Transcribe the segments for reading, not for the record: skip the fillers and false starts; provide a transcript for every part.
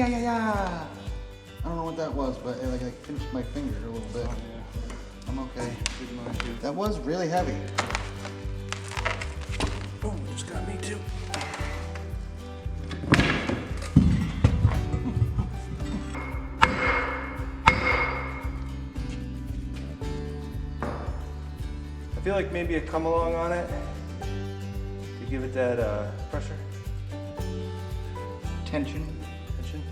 yeah, yeah, yeah. I don't know what that was, but like I pinched my finger a little bit. Oh, yeah. I'm okay. That was really heavy. Oh, it's got me too. I feel like maybe a come along on it to give it that pressure. Tension. Tension.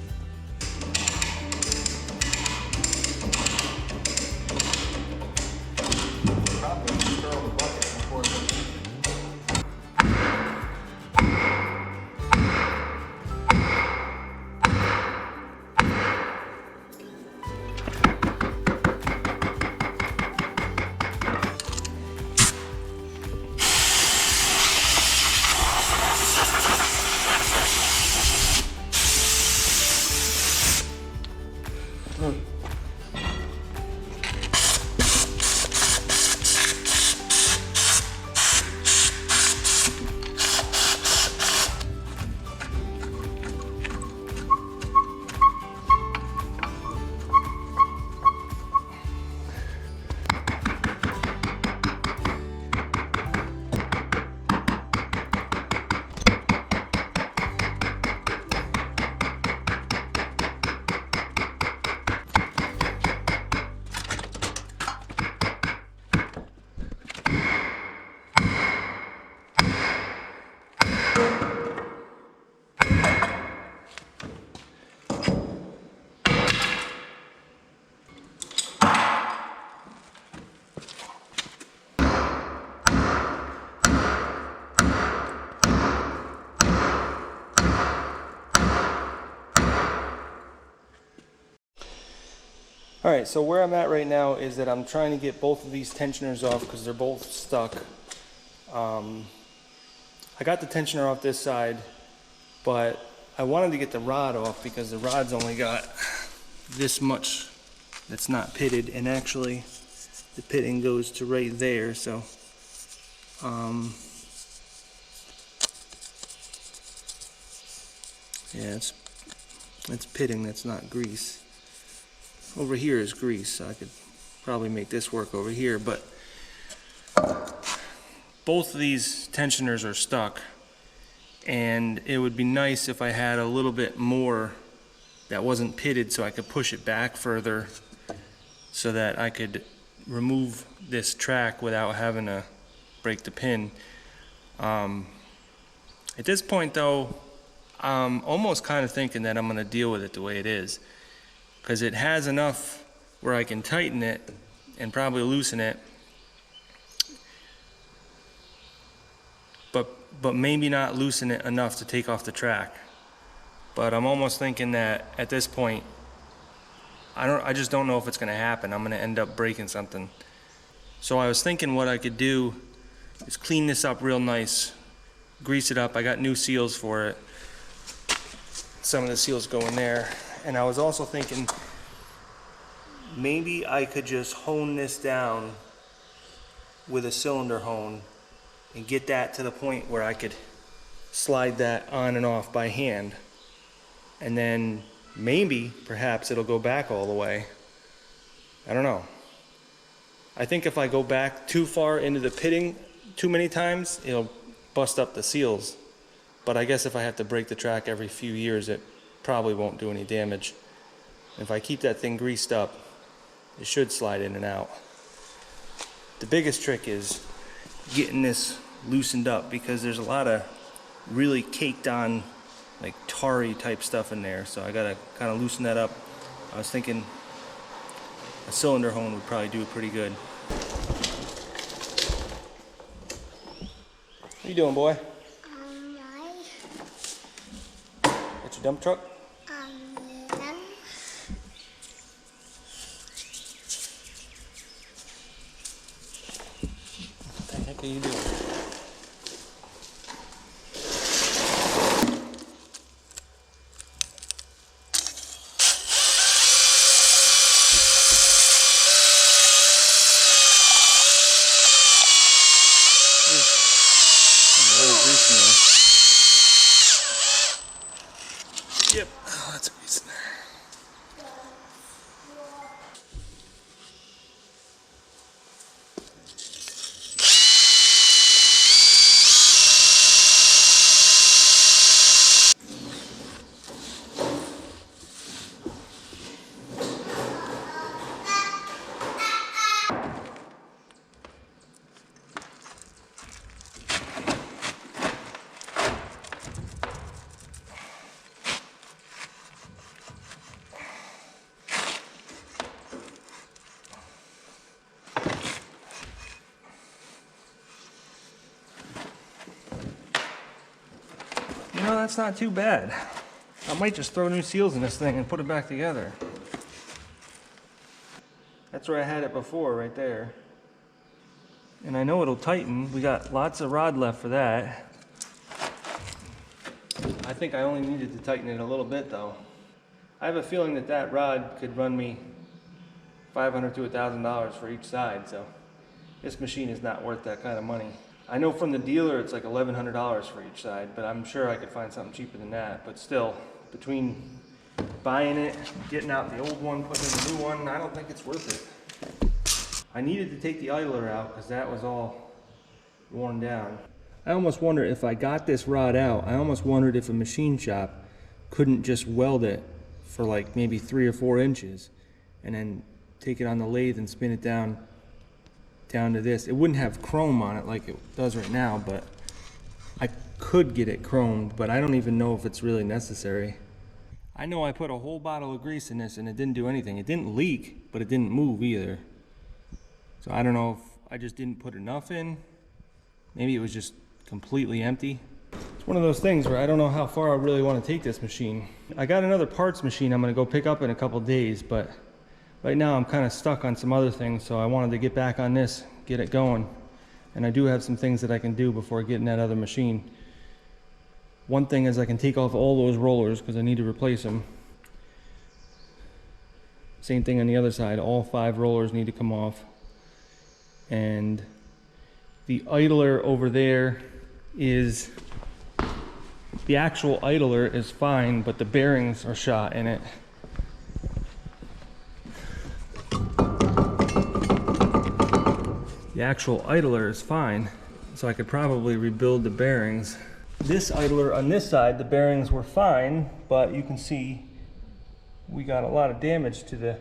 Probably throw the bucket before it. All right, so where I'm at right now is that I'm trying to get both of these tensioners off because they're both stuck. I got the tensioner off this side, but I wanted to get the rod off because the rod's only got this much that's not pitted, and actually the pitting goes to right there, so yeah, it's pitting, that's not grease. Over here is grease, so I could probably make this work over here, but both of these tensioners are stuck, and it would be nice if I had a little bit more that wasn't pitted so I could push it back further so that I could remove this track without having to break the pin. At this point though, I'm almost kind of thinking that I'm going to deal with it the way it is, because it has enough where I can tighten it and probably loosen it, but maybe not loosen it enough to take off the track. But I'm almost thinking that at this point, I just don't know if it's going to happen. I'm going to end up breaking something. So I was thinking what I could do is clean this up real nice, grease it up. I got new seals for it. Some of the seals go in there. And I was also thinking maybe I could just hone this down with a cylinder hone and get that to the point where I could slide that on and off by hand. And then maybe, perhaps it'll go back all the way. I don't know. I think if I go back too far into the pitting too many times, it'll bust up the seals. But I guess if I have to break the track every few years, it probably won't do any damage. If I keep that thing greased up, it should slide in and out. The biggest trick is getting this loosened up, because there's a lot of really caked on, like tarry type stuff in there, so I gotta kind of loosen that up. I was thinking a cylinder hone would probably do it pretty good. What are you doing, boy? That's your dump truck? No. What the heck are you doing? Yep. Oh, that's a piece in there. You know, that's not too bad. I might just throw new seals in this thing and put it back together. That's where I had it before, right there. And I know it'll tighten. We got lots of rod left for that. I think I only needed to tighten it a little bit though. I have a feeling that that rod could run me $500 to $1,000 for each side, so this machine is not worth that kind of money. I know from the dealer it's like $1,100 for each side, but I'm sure I could find something cheaper than that. But still, between buying it, getting out the old one, putting in the new one, I don't think it's worth it. I needed to take the idler out because that was all worn down. I almost wonder if I got this rod out, I almost wondered if a machine shop couldn't just weld it for like maybe 3 or 4 inches and then take it on the lathe and spin it down to this. It wouldn't have chrome on it like it does right now, but I could get it chromed, but I don't even know if it's really necessary. I know I put a whole bottle of grease in this and it didn't do anything. It didn't leak, but it didn't move either. So I don't know if I just didn't put enough in. Maybe it was just completely empty. It's one of those things where I don't know how far I really want to take this machine. I got another parts machine I'm going to go pick up in a couple days, but right now I'm kind of stuck on some other things, so I wanted to get back on this, get it going. And I do have some things that I can do before getting that other machine. One thing is I can take off all those rollers because I need to replace them. Same thing on the other side, all 5 rollers need to come off. And the idler over there is, the actual idler is fine, but the bearings are shot in it. The actual idler is fine, so I could probably rebuild the bearings. This idler on this side, the bearings were fine, but you can see we got a lot of damage to the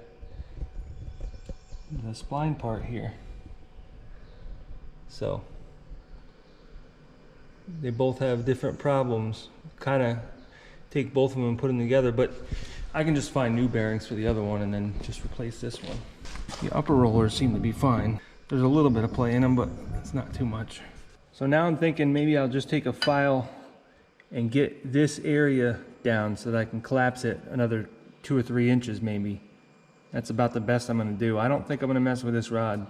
spline part here. So they both have different problems. Kind of take both of them and put them together, but I can just find new bearings for the other one and then just replace this one. The upper rollers seem to be fine. There's a little bit of play in them, but it's not too much. So now I'm thinking maybe I'll just take a file and get this area down so that I can collapse it another 2 or 3 inches maybe. That's about the best I'm gonna do. I don't think I'm gonna mess with this rod.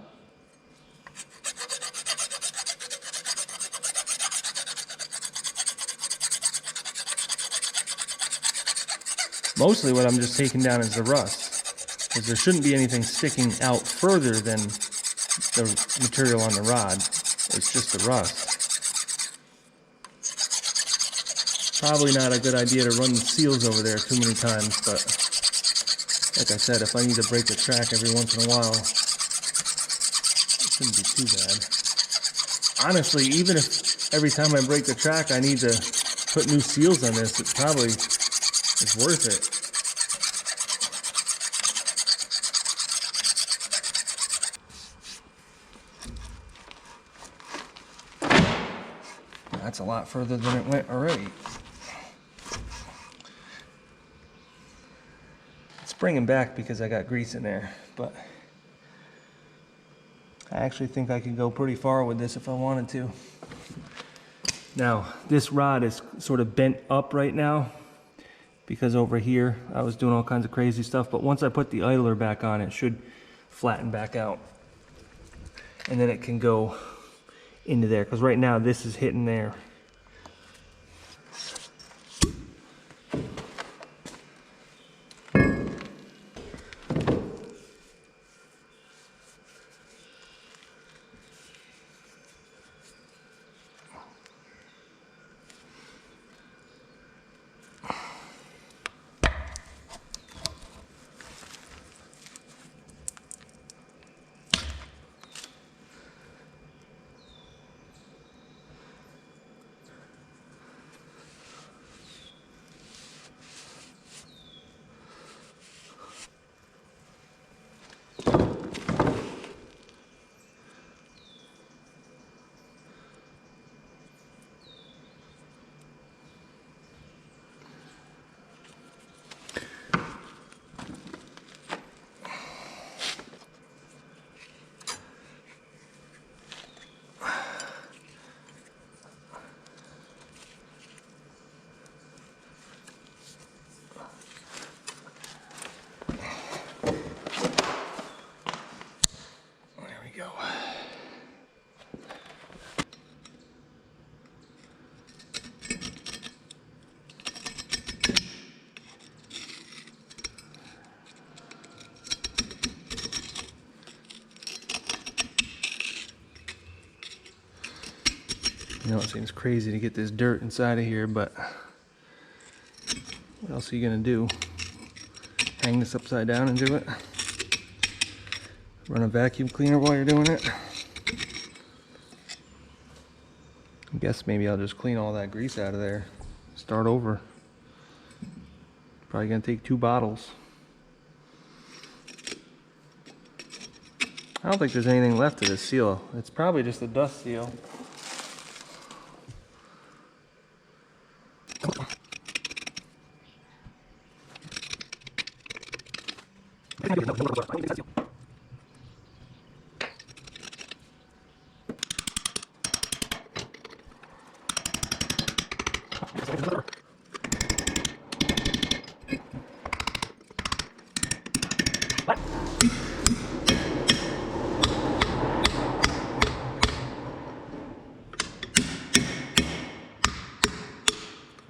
Mostly what I'm just taking down is the rust, because there shouldn't be anything sticking out further than the material on the rod. It's just the rust. Probably not a good idea to run seals over there too many times, but like I said, if I need to break the track every once in a while, it shouldn't be too bad. Honestly, even if every time I break the track I need to put new seals on this, it probably is worth it. That's a lot further than it went already. It's bringing back because I got grease in there, but I actually think I could go pretty far with this if I wanted to. Now, this rod is sort of bent up right now because over here I was doing all kinds of crazy stuff, but once I put the idler back on, it should flatten back out. And then it can go into there, because right now this is hitting there. You know, it seems crazy to get this dirt inside of here, but what else are you gonna do? Hang this upside down and do it? Run a vacuum cleaner while you're doing it? I guess maybe I'll just clean all that grease out of there. Start over. Probably gonna take 2 bottles. I don't think there's anything left of this seal. It's probably just a dust seal.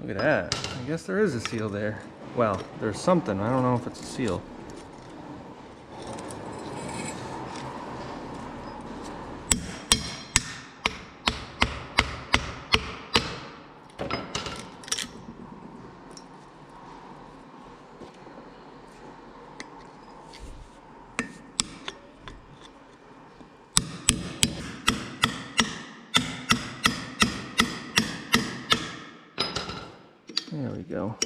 Look at that. I guess there is a seal there. Well, there's something. I don't know if it's a seal. There we go.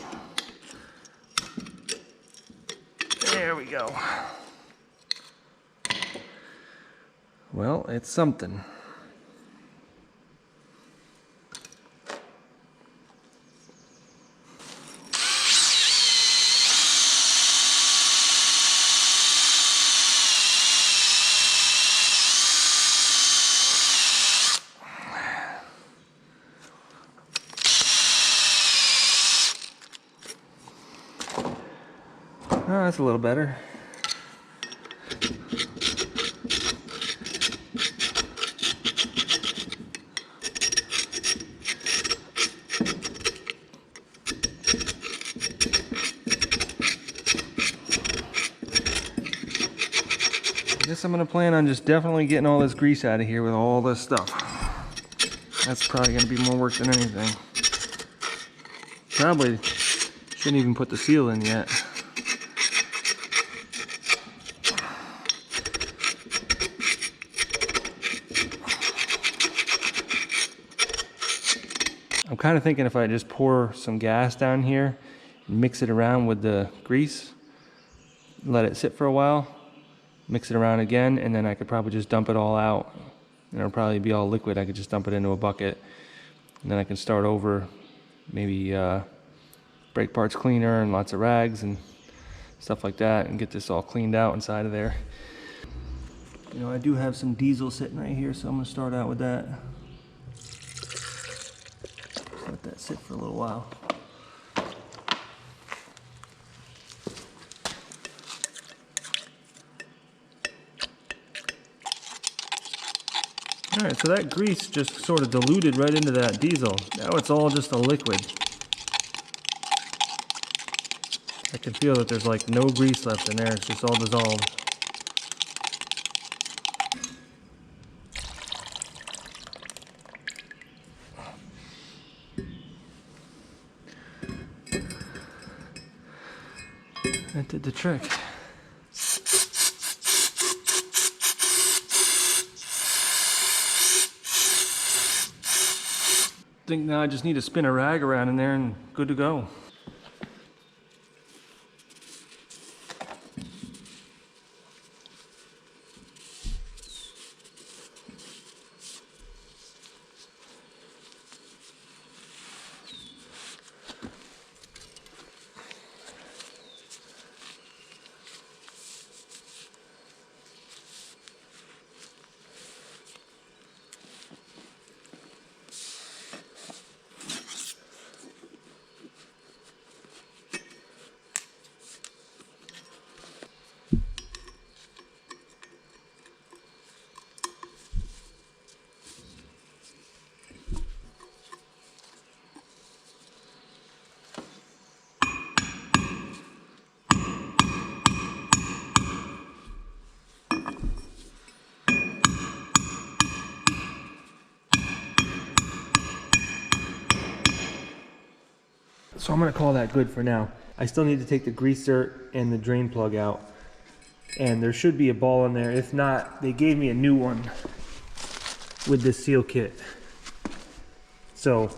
There we go. Well, it's something. Oh, that's a little better. I guess I'm gonna plan on just definitely getting all this grease out of here with all this stuff. That's probably gonna be more work than anything. Probably shouldn't even put the seal in yet. I'm kind of thinking if I just pour some gas down here and mix it around with the grease, let it sit for a while, mix it around again, and then I could probably just dump it all out. And it'll probably be all liquid. I could just dump it into a bucket, and then I can start over, maybe brake parts cleaner and lots of rags and stuff like that, and get this all cleaned out inside of there. You know, I do have some diesel sitting right here, so I'm gonna start out with that. Let that sit for a little while. Alright, so that grease just sort of diluted right into that diesel. Now it's all just a liquid. I can feel that there's like no grease left in there, it's just all dissolved. That did the trick. I think now I just need to spin a rag around in there and good to go. So I'm gonna call that good for now. I still need to take the greaser and the drain plug out, and there should be a ball in there. If not, they gave me a new one with this seal kit. So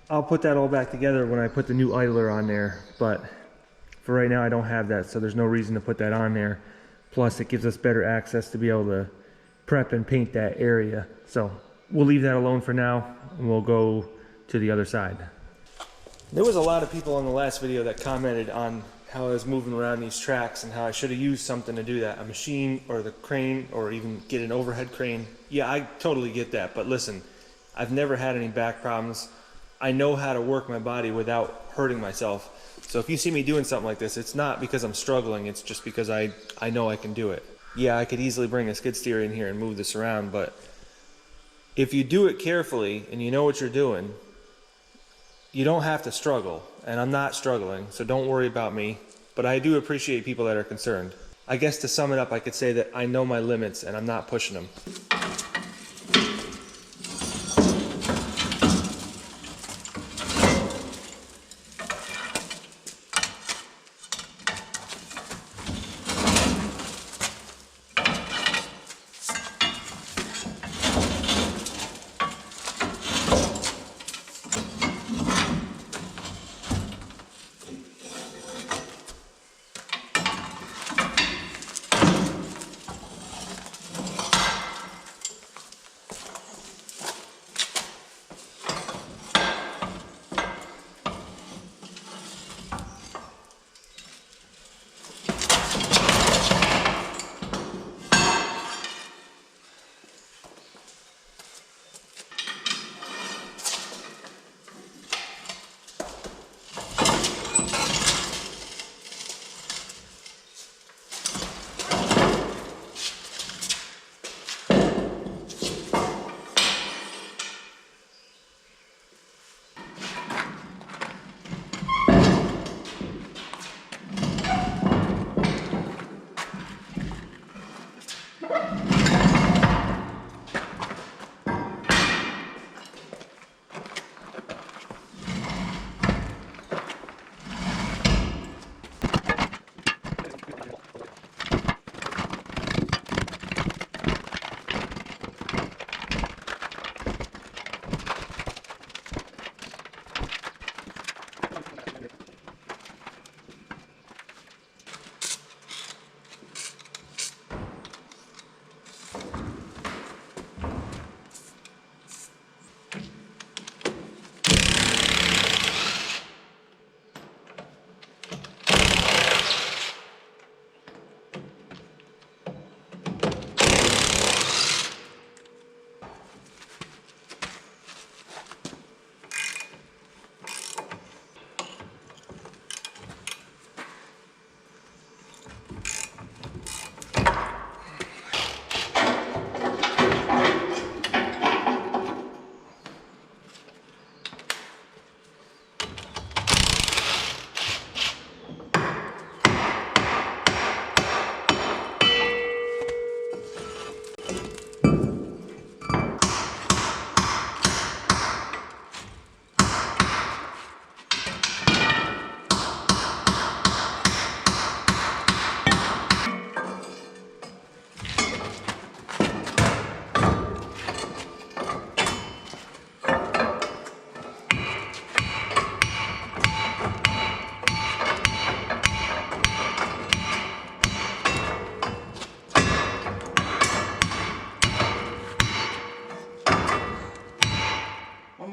I'll put that all back together when I put the new idler on there, but for right now I don't have that, so there's no reason to put that on there. Plus it gives us better access to be able to prep and paint that area. So we'll leave that alone for now, and we'll go to the other side. There was a lot of people on the last video that commented on how I was moving around these tracks and how I should have used something to do that, a machine or the crane, or even get an overhead crane. Yeah, I totally get that, but listen, I've never had any back problems. I know how to work my body without hurting myself. So if you see me doing something like this, it's not because I'm struggling, it's just because I know I can do it. Yeah, I could easily bring a skid steer in here and move this around, but if you do it carefully and you know what you're doing, you don't have to struggle. And I'm not struggling, so don't worry about me. But I do appreciate people that are concerned. I guess to sum it up, I could say that I know my limits and I'm not pushing them.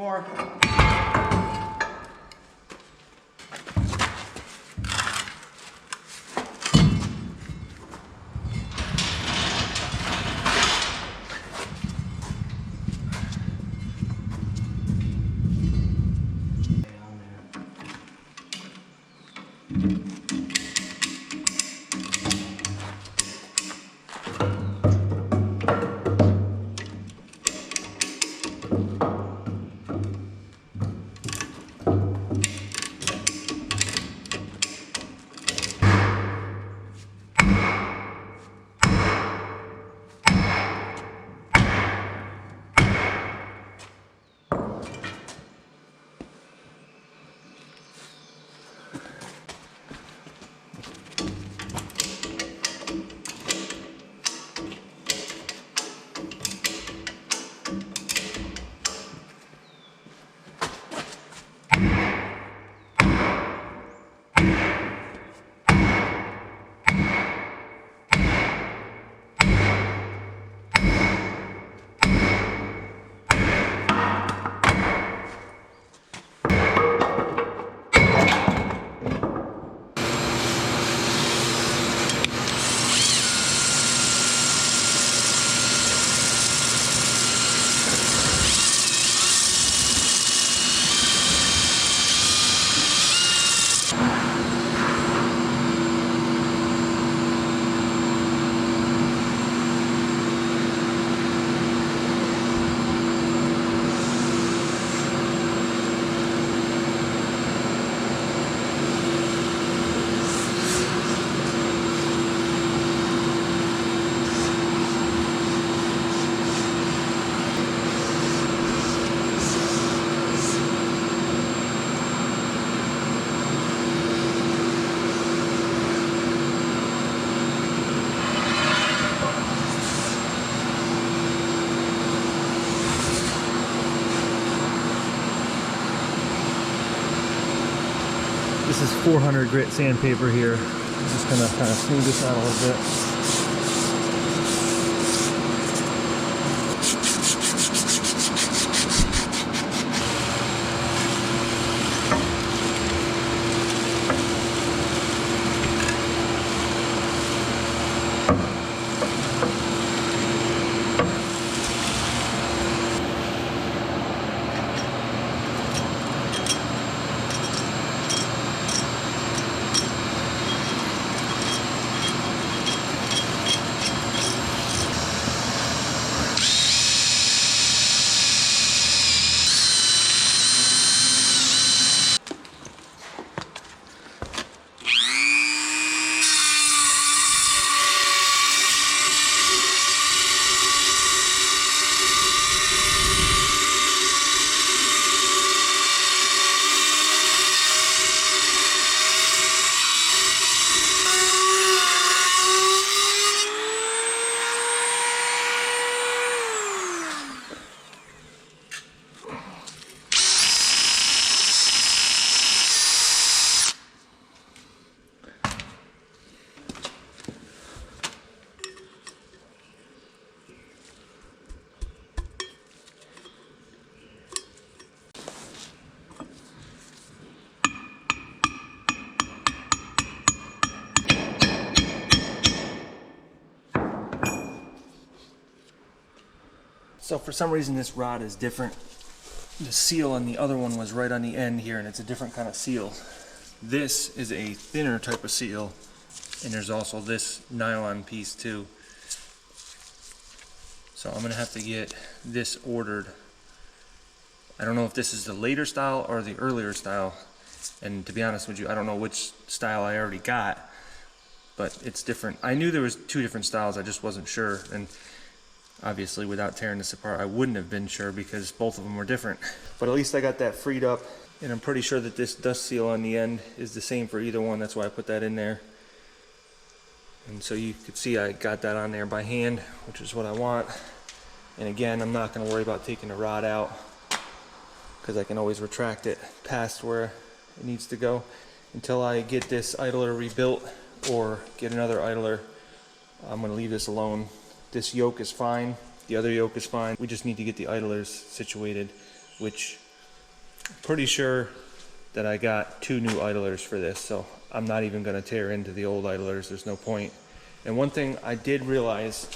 more. 400 grit sandpaper here. I'm just gonna kind of smooth this out a little bit. So for some reason this rod is different. The seal on the other one was right on the end here, and it's a different kind of seal. This is a thinner type of seal, and there's also this nylon piece too. So I'm gonna have to get this ordered. I don't know if this is the later style or the earlier style, and to be honest with you, I don't know which style I already got, but it's different. I knew there was two different styles, I just wasn't sure, and obviously without tearing this apart I wouldn't have been sure because both of them were different. But at least I got that freed up, and I'm pretty sure that this dust seal on the end is the same for either one. That's why I put that in there. And so you could see I got that on there by hand, which is what I want. And again, I'm not going to worry about taking the rod out because I can always retract it past where it needs to go. Until I get this idler rebuilt or get another idler, I'm going to leave this alone. This yoke is fine, the other yoke is fine. We just need to get the idlers situated, which I'm pretty sure that I got 2 new idlers for this, so I'm not even going to tear into the old idlers. There's no point. And one thing I did realize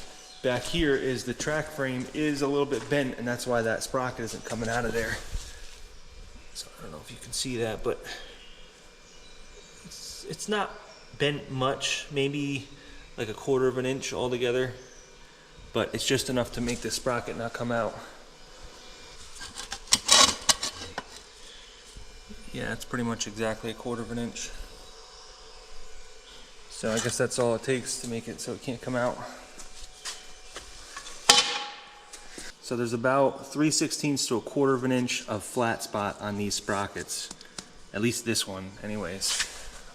back here is the track frame is a little bit bent, and that's why that sprocket isn't coming out of there. So I don't know if you can see that, but it's not bent much, maybe like 1/4 of an inch altogether. But it's just enough to make the sprocket not come out. Yeah, it's pretty much exactly 1/4 of an inch. So I guess that's all it takes to make it so it can't come out. So there's about 3/16 to 1/4 of an inch of flat spot on these sprockets. At least this one, anyways.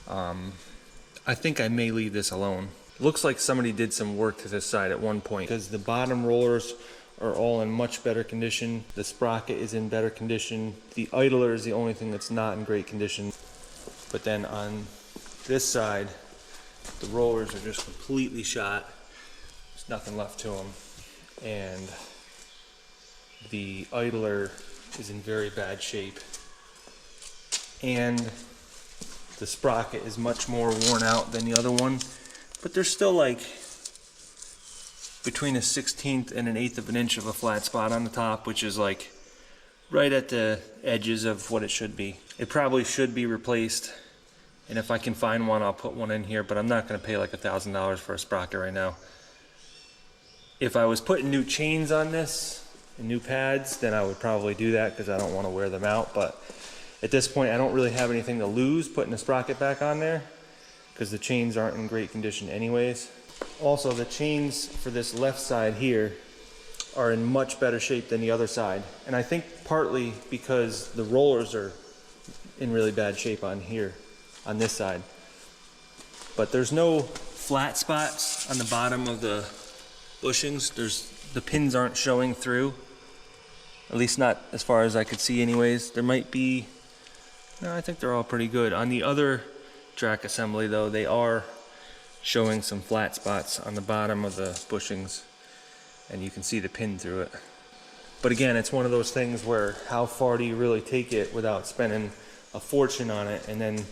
I think I may leave this alone. Looks like somebody did some work to this side at one point because the bottom rollers are all in much better condition. The sprocket is in better condition. The idler is the only thing that's not in great condition. But then on this side, the rollers are just completely shot. There's nothing left to them. And the idler is in very bad shape. And the sprocket is much more worn out than the other one. But there's still like between a 1/16 and an 1/8 of an inch of a flat spot on the top, which is like right at the edges of what it should be. It probably should be replaced, and if I can find one, I'll put one in here, but I'm not going to pay like $1,000 for a sprocket right now. If I was putting new chains on this and new pads, then I would probably do that because I don't want to wear them out. But at this point, I don't really have anything to lose putting a sprocket back on there, because the chains aren't in great condition anyways. Also, the chains for this left side here are in much better shape than the other side. And I think partly because the rollers are in really bad shape on here, on this side. But there's no flat spots on the bottom of the bushings. The pins aren't showing through. At least not as far as I could see anyways. There might be, no, I think they're all pretty good. On the other track assembly though, they are showing some flat spots on the bottom of the bushings, and you can see the pin through it. But again, it's one of those things where how far do you really take it without spending a fortune on it, and then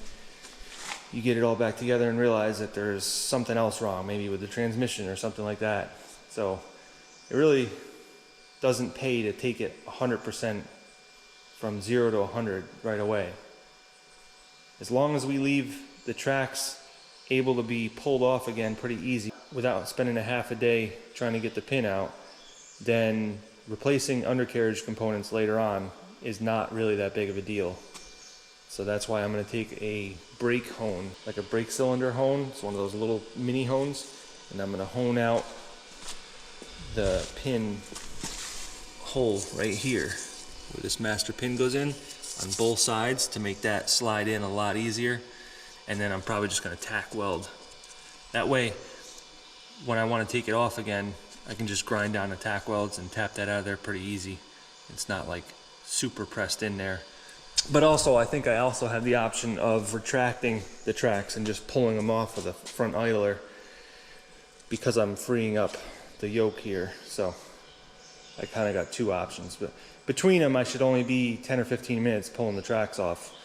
you get it all back together and realize that there's something else wrong, maybe with the transmission or something like that. So it really doesn't pay to take it 100% from 0 to 100 right away. As long as we leave the tracks able to be pulled off again pretty easy without spending a half a day trying to get the pin out, then replacing undercarriage components later on is not really that big of a deal. So that's why I'm going to take a brake hone, like a brake cylinder hone. It's one of those little mini hones, and I'm going to hone out the pin hole right here where this master pin goes in on both sides to make that slide in a lot easier. And then I'm probably just going to tack weld. That way, when I want to take it off again, I can just grind down the tack welds and tap that out of there pretty easy. It's not like super pressed in there. But also, I think I also have the option of retracting the tracks and just pulling them off with a front idler, because I'm freeing up the yoke here. So I kind of got two options, but between them I should only be 10 or 15 minutes pulling the tracks off.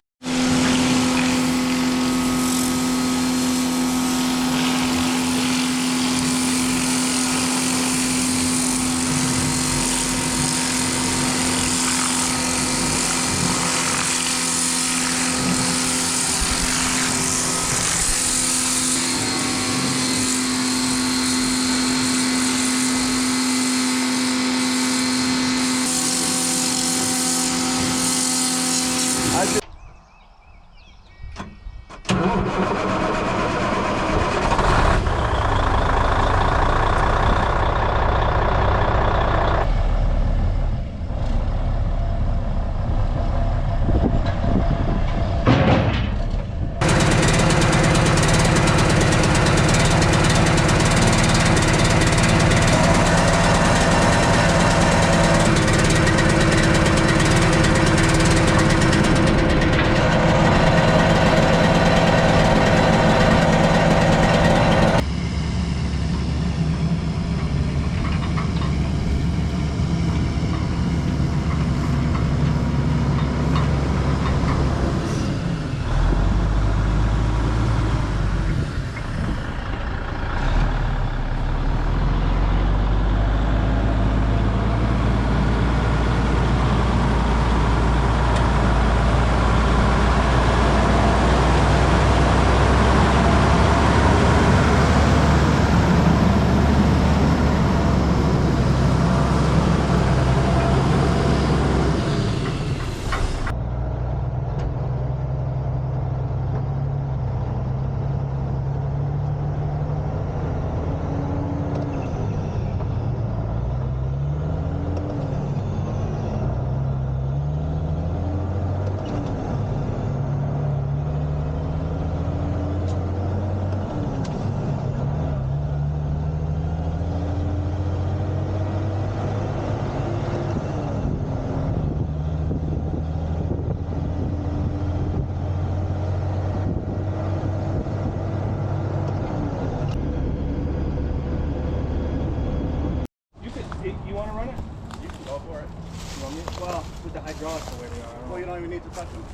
Hydraulics the way they are. Well, you don't even need to touch them.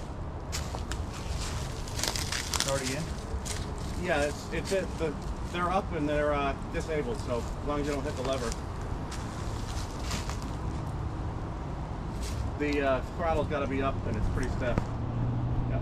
It's already in? Yeah, they're up and they're disabled, so as long as you don't hit the lever. The throttle's got to be up and it's pretty stiff. Yep.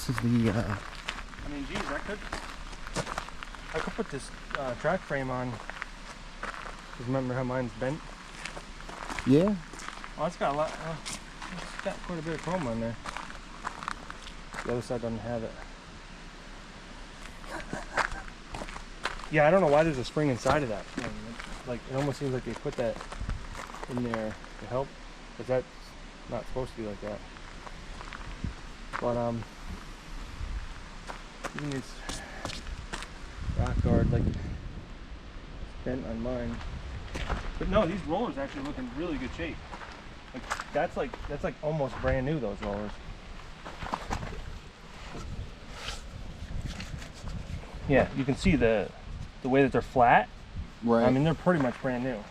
this is the, I mean, geez, I could put this track frame on. Just remember how mine's bent? yeah. Oh, it's got a lot. It's got quite a bit of chrome on there. The other side doesn't have it. Yeah, I don't know why there's a spring inside of that. Like, it almost seems like they put that in there to help, but that's not supposed to be like that. But even this rock guard, like, it's bent on mine. But no, these rollers actually look in really good shape. Like that's like almost brand new, those rollers. Yeah, you can see the way that they're flat. Right. I mean, they're pretty much brand new.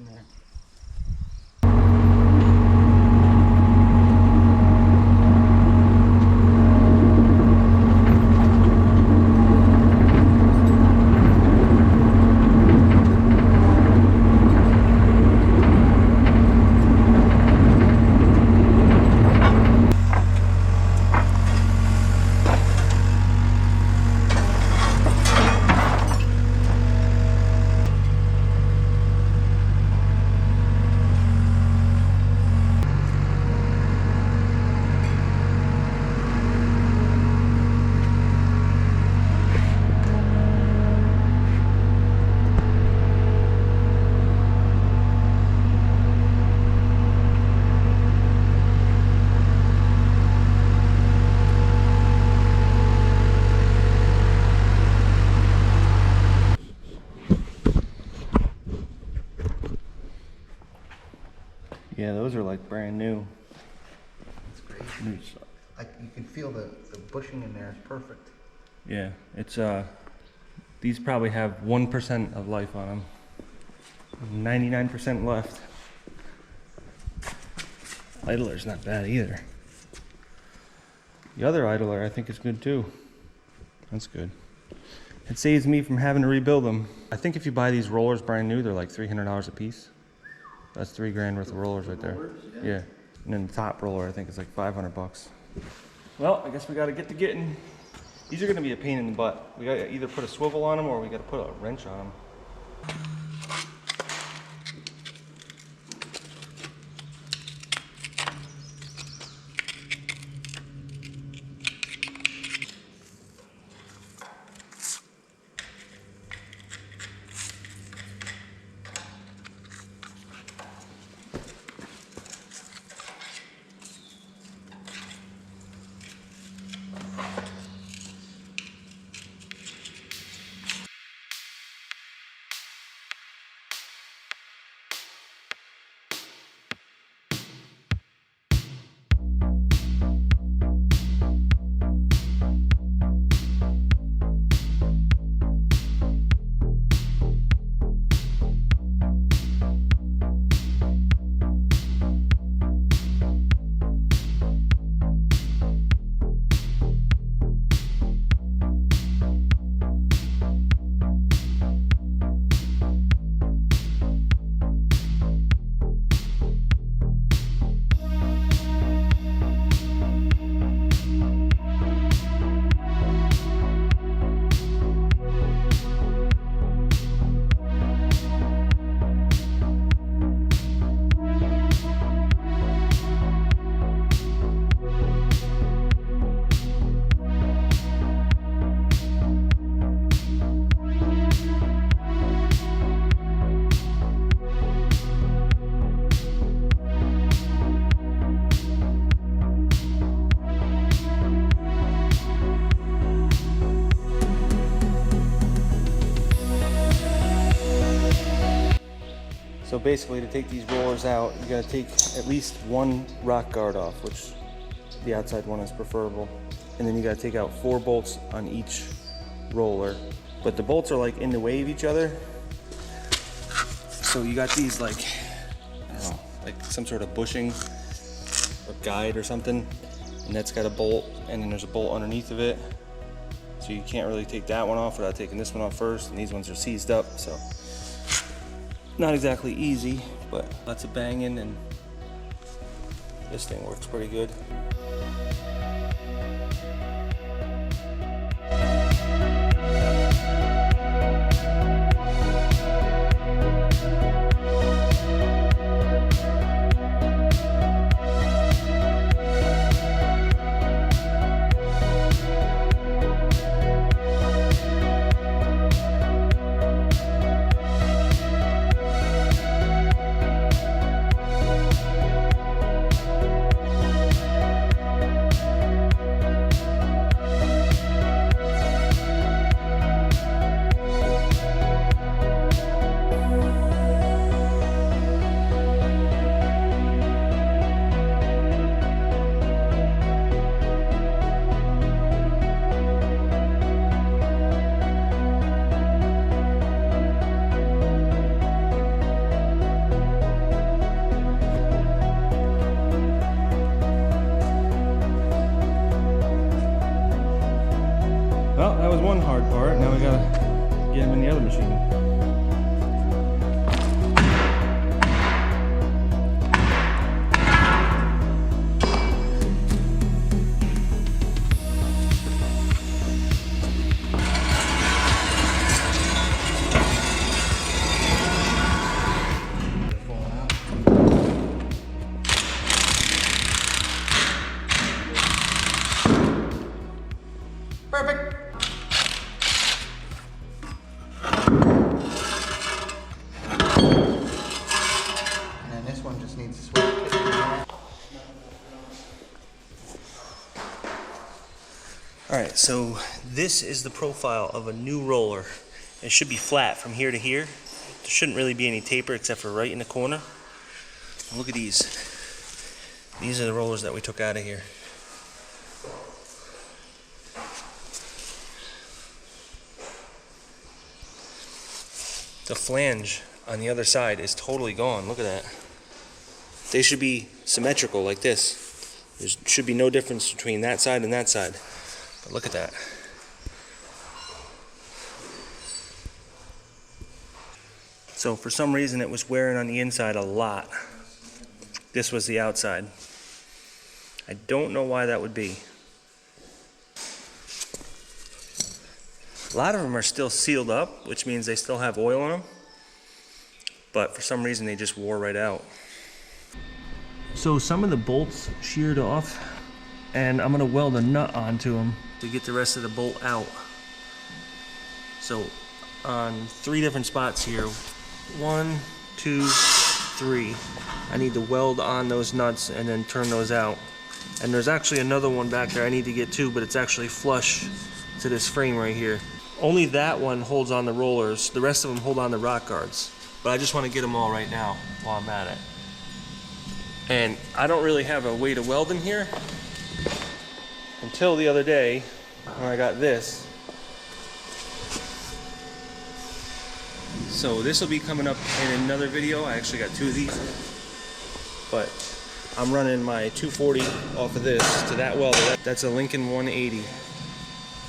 in there. Yeah, those are like brand new. It's great. You can feel the bushing in there is perfect. Yeah, it's these probably have 1% of life on them. 99% left. Idler's not bad either. The other idler I think is good too. That's good. It saves me from having to rebuild them. I think if you buy these rollers brand new, they're like $300 a piece. That's $3 grand worth of rollers right there. Yeah. And then the top roller I think is like 500 bucks. Well, I guess we gotta get to getting. These are gonna be a pain in the butt. We gotta either put a swivel on them or we gotta put a wrench on them. So basically, to take these rollers out, you gotta take at least one rock guard off, which the outside one is preferable. And then you gotta take out 4 bolts on each roller. But the bolts are like in the way of each other. So you got these like, I don't know, like some sort of bushing or guide or something. And that's got a bolt, and then there's a bolt underneath of it. So you can't really take that one off without taking this one off first, and these ones are seized up, so. Not exactly easy, but lots of banging, and this thing works pretty good. you have in the other machine. Perfect. And then this one just needs to switch. Alright, so this is the profile of a new roller. It should be flat from here to here. There shouldn't really be any taper except for right in the corner. And look at these. These are the rollers that we took out of here. The flange on the other side is totally gone. Look at that. They should be symmetrical like this. There should be no difference between that side and that side. But look at that. So for some reason it was wearing on the inside a lot. This was the outside. I don't know why that would be. A lot of them are still sealed up, which means they still have oil in them. But for some reason they just wore right out. So some of the bolts sheared off, and I'm gonna weld a nut onto them to get the rest of the bolt out. So on 3 different spots here, 1, 2, 3, I need to weld on those nuts and then turn those out. And there's actually another one back there I need to get too, but it's actually flush to this frame right here. Only that one holds on the rollers, the rest of them hold on the rock guards. But I just want to get them all right now while I'm at it. And I don't really have a way to weld in here until the other day when I got this. So this will be coming up in another video. I actually got 2 of these. But I'm running my 240 off of this to that welder. That's a Lincoln 180.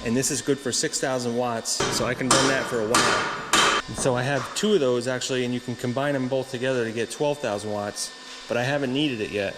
And this is good for 6,000 watts, so I can run that for a while. And so I have 2 of those actually, and you can combine them both together to get 12,000 watts, but I haven't needed it yet.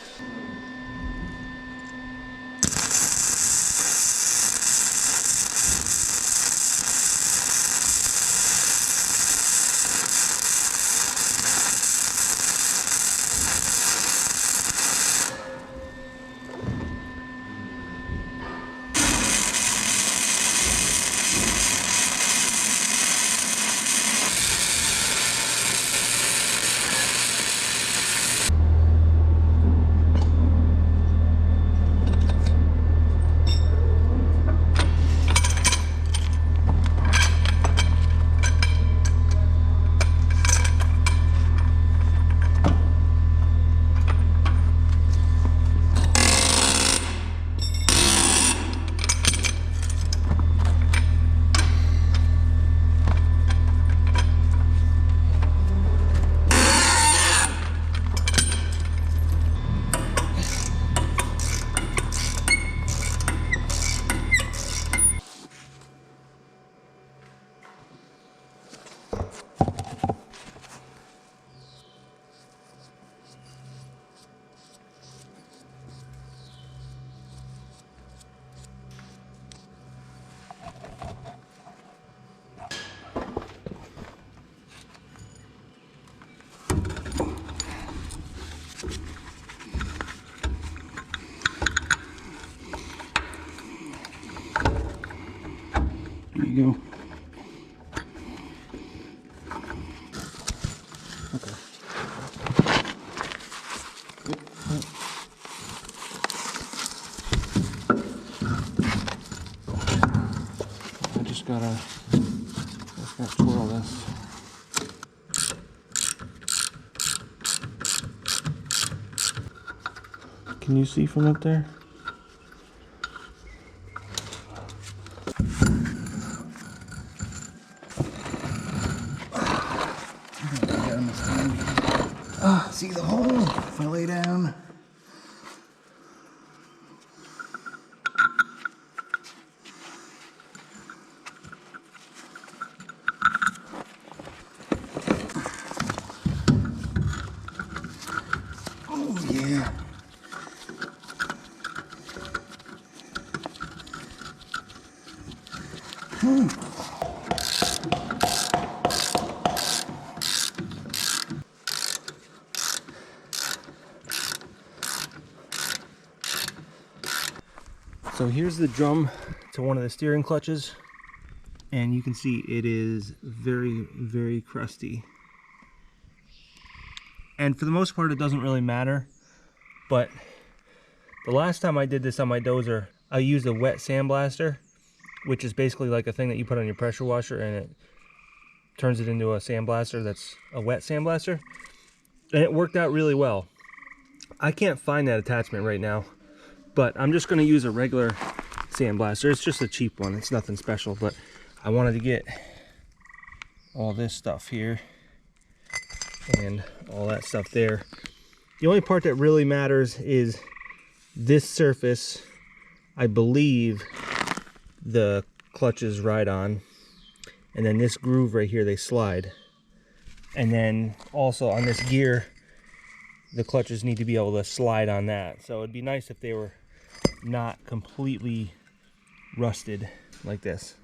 There you go. Okay. I just gotta twirl this. Can you see from up there? See the hole if I lay down. Oh yeah. So here's the drum to one of the steering clutches, and you can see it is very, very crusty. And for the most part, it doesn't really matter, but the last time I did this on my dozer, I used a wet sandblaster, which is basically like a thing that you put on your pressure washer and it turns it into a sandblaster that's a wet sandblaster. And it worked out really well. I can't find that attachment right now, but I'm just gonna use a regular sandblaster. It's just a cheap one, it's nothing special, but I wanted to get all this stuff here and all that stuff there. The only part that really matters is this surface. I believe the clutches ride on, and then this groove right here, they slide. And then also on this gear, the clutches need to be able to slide on that. So it'd be nice if they were not completely rusted like this.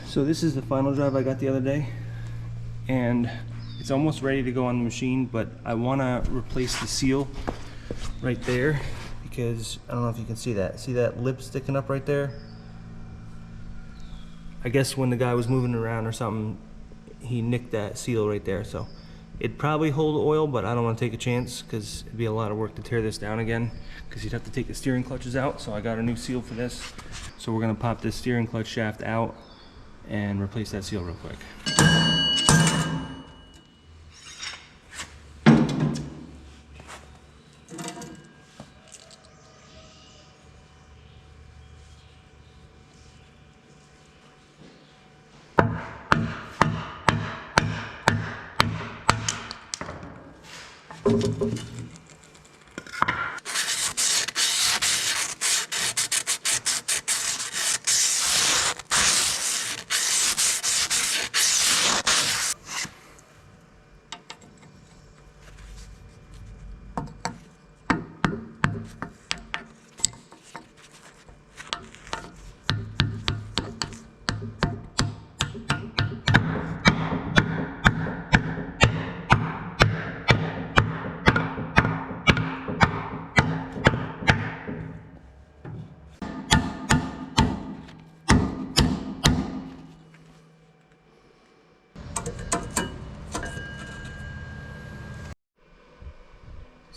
So this is the final drive I got the other day, and it's almost ready to go on the machine, but I want to replace the seal right there because I don't know if you can see that. See that lip sticking up right there? I guess when the guy was moving around or something, he nicked that seal right there. So it'd probably hold oil, but I don't want to take a chance because it'd be a lot of work to tear this down again because you'd have to take the steering clutches out. So I got a new seal for this. So we're going to pop this steering clutch shaft out and replace that seal real quick.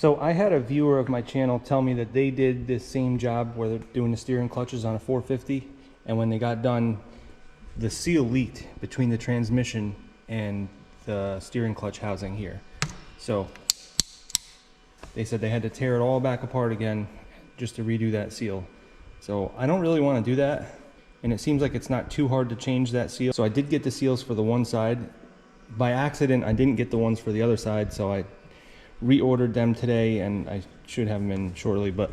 So I had a viewer of my channel tell me that they did this same job where they're doing the steering clutches on a 450, and when they got done, the seal leaked between the transmission and the steering clutch housing here. So they said they had to tear it all back apart again just to redo that seal. So I don't really want to do that, and it seems like it's not too hard to change that seal. So I did get the seals for the one side. By accident, I didn't get the ones for the other side, so I reordered them today, and I should have them in shortly. But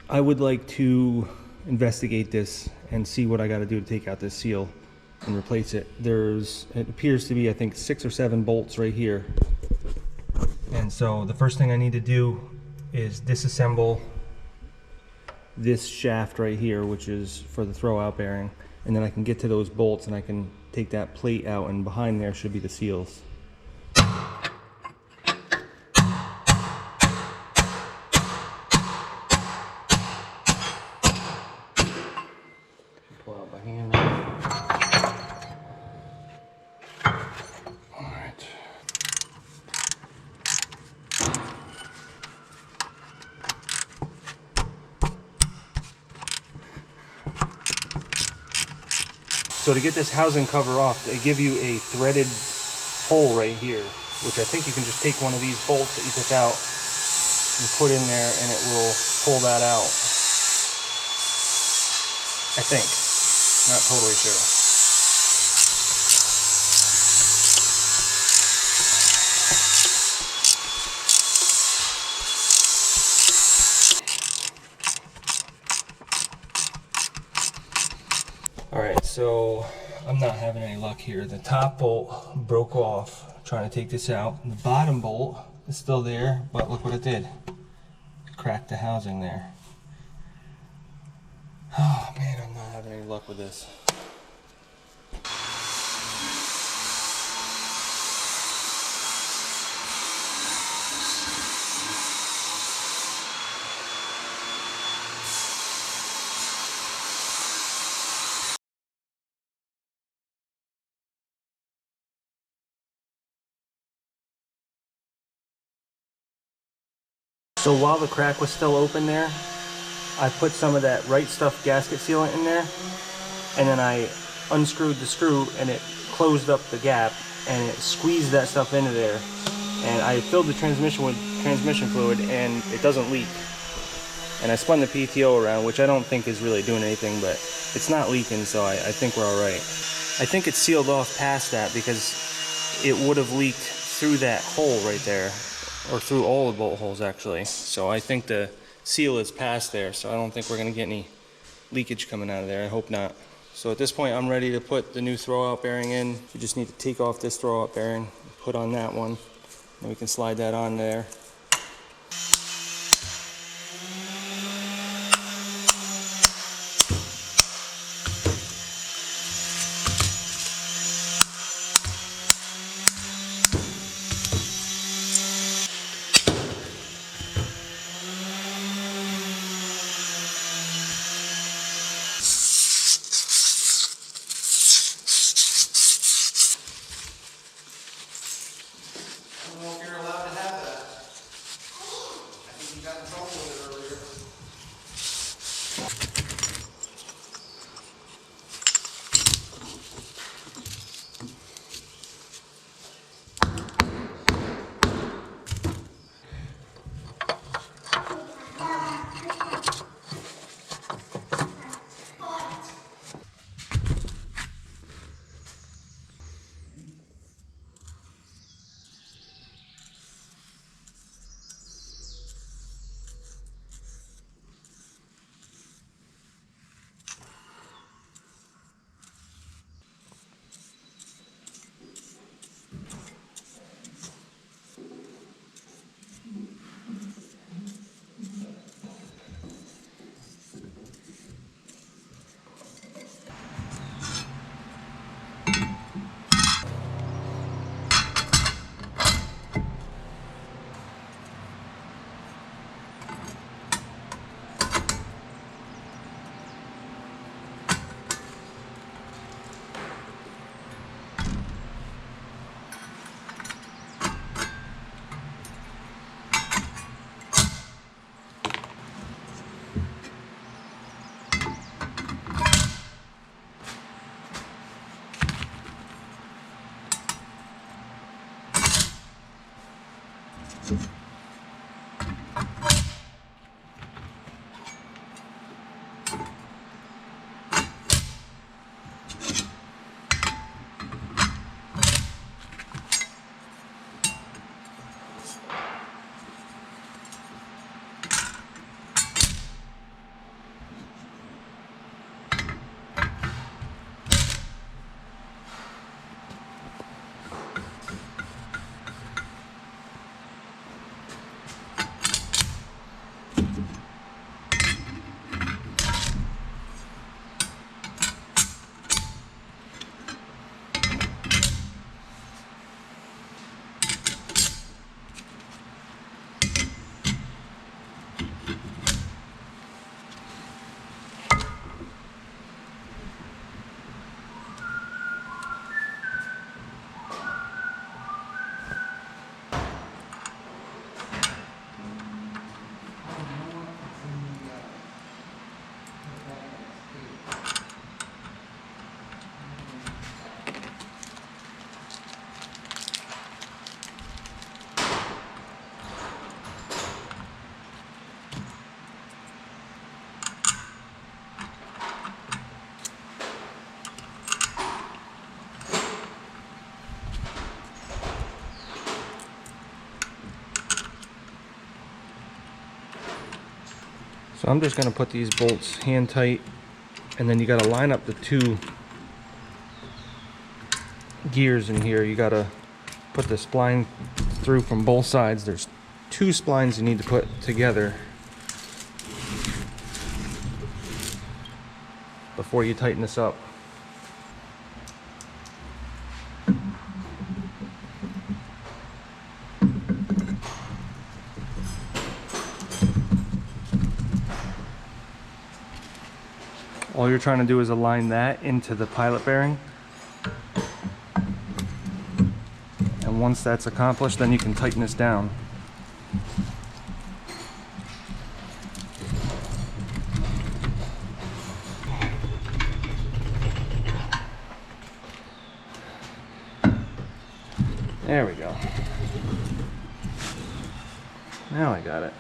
I would like to investigate this and see what I got to do to take out this seal and replace it. It appears to be, I think, 6 or 7 bolts right here. And so the first thing I need to do is disassemble this shaft right here, which is for the throwout bearing, and then I can get to those bolts and I can take that plate out, and behind there should be the seals. Pull out by hand now. All right. So to get this housing cover off, they give you a threaded hole right here, which I think you can just take one of these bolts that you took out and put in there, and it will pull that out. I think. Not totally sure. Alright, so I'm not having any luck here. The top bolt broke off trying to take this out. The bottom bolt is still there, but look what it did. It cracked the housing there. Oh man, I'm not having any luck with this. So while the crack was still open there, I put some of that Right Stuff gasket sealant in there, and then I unscrewed the screw and it closed up the gap and it squeezed that stuff into there. And I filled the transmission with transmission fluid and it doesn't leak. And I spun the PTO around, which I don't think is really doing anything, but it's not leaking, so I think we're all right. I think it's sealed off past that because it would have leaked through that hole right there. Or through all the bolt holes actually. So I think the seal is past there, so I don't think we're gonna get any leakage coming out of there. I hope not. So at this point I'm ready to put the new throwout bearing in. You just need to take off this throwout bearing, put on that one, and we can slide that on there. So I'm just going to put these bolts hand tight, and then you got to line up the two gears in here. You got to put the spline through from both sides. There's two splines you need to put together before you tighten this up. All you're trying to do is align that into the pilot bearing. And once that's accomplished, then you can tighten this down. There we go. Now I got it.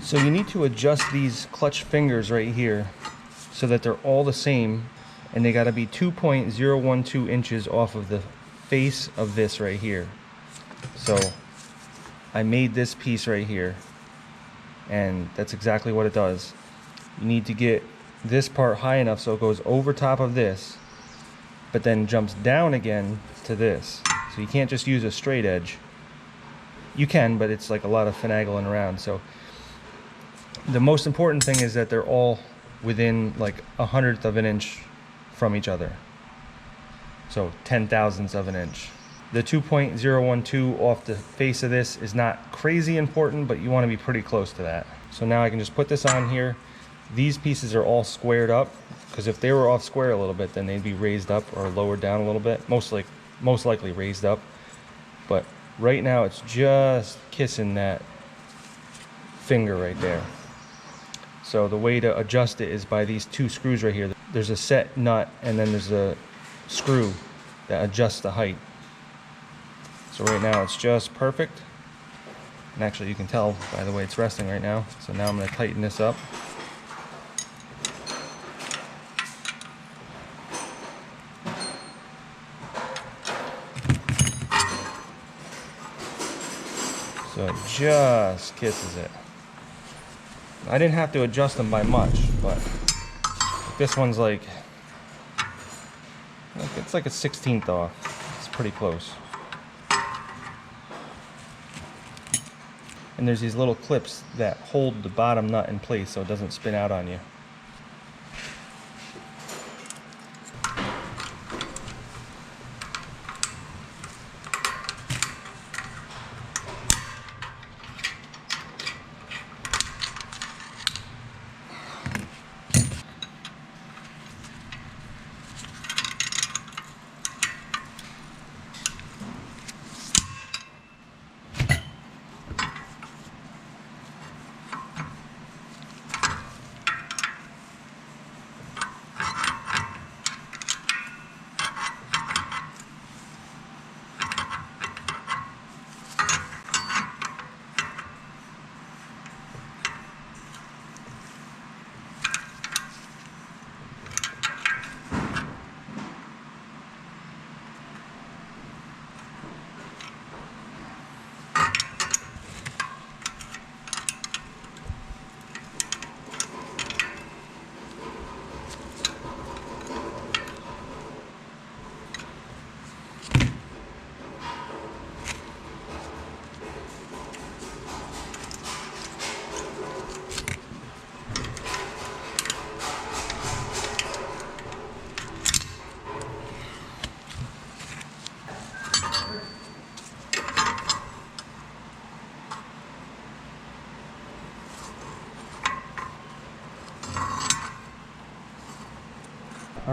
So you need to adjust these clutch fingers right here so that they're all the same, and they got to be 2.012 inches off of the face of this right here. So I made this piece right here, and that's exactly what it does. You need to get this part high enough so it goes over top of this, but then jumps down again to this. So you can't just use a straight edge. You can, but it's like a lot of finagling around. So the most important thing is that they're all within like 1/100th of an inch from each other. So 10,000ths of an inch. The 2.012 off the face of this is not crazy important, but you want to be pretty close to that. So now I can just put this on here. These pieces are all squared up, because if they were off square a little bit, then they'd be raised up or lowered down a little bit. Most likely raised up. But right now it's just kissing that finger right there. So the way to adjust it is by these two screws right here. There's a set nut, and then there's a screw that adjusts the height. So right now it's just perfect. And actually you can tell by the way it's resting right now. So now I'm going to tighten this up. So it just kisses it. I didn't have to adjust them by much, but this one's like it's like a 1/16 off. It's pretty close. And there's these little clips that hold the bottom nut in place so it doesn't spin out on you.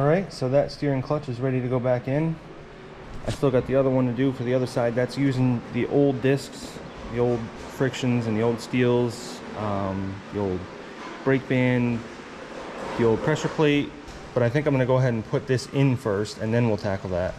All right, so that steering clutch is ready to go back in. I still got the other one to do for the other side. That's using the old discs, the old frictions and the old steels, the old brake band, the old pressure plate. But I think I'm gonna go ahead and put this in first and then we'll tackle that.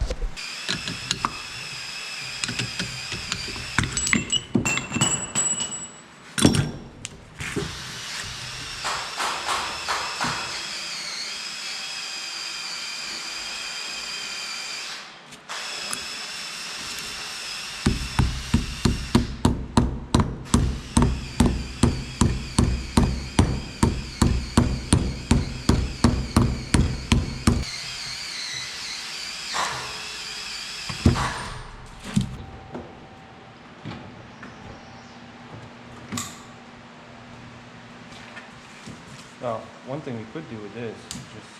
Now, one thing we could do with this is just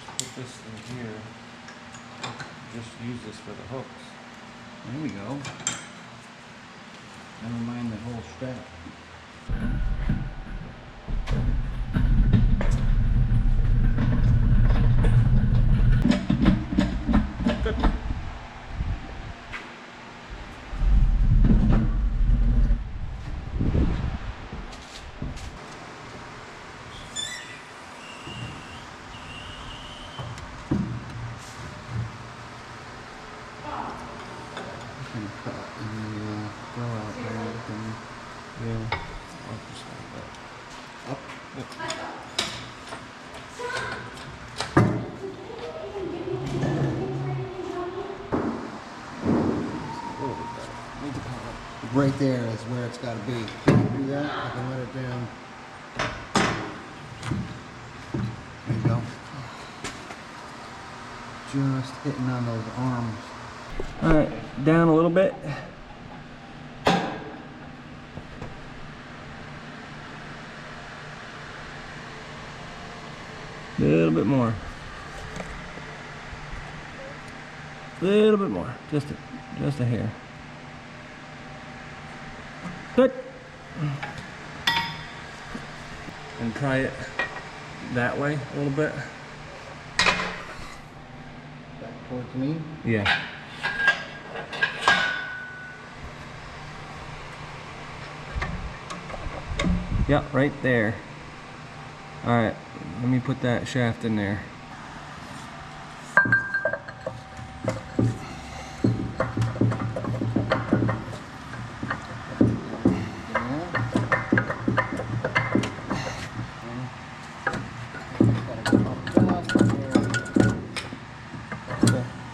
put this in here. Just use this for the hooks. There we go. Never mind the whole strap. Good. Yeah, I'll just like that. Up. Yep. Right there is where it's got to be. Can you do that? I can let it down. There you go. Just hitting on those arms. All right, down a little bit. A little bit more. A little bit more. Just a hair. Good. And try it that way a little bit. Back towards me. Yeah. Yeah, right there. All right, let me put that shaft in there.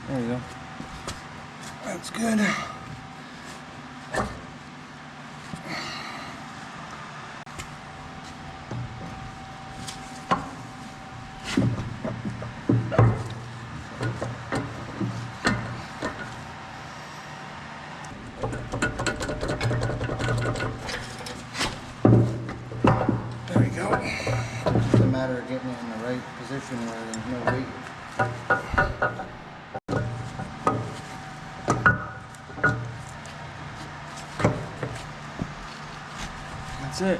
There you go. That's good. There we go. It's a matter of getting it in the right position where there's no weight. That's it.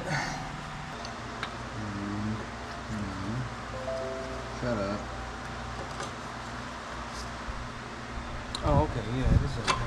Shut up. Oh, okay, yeah, this is okay.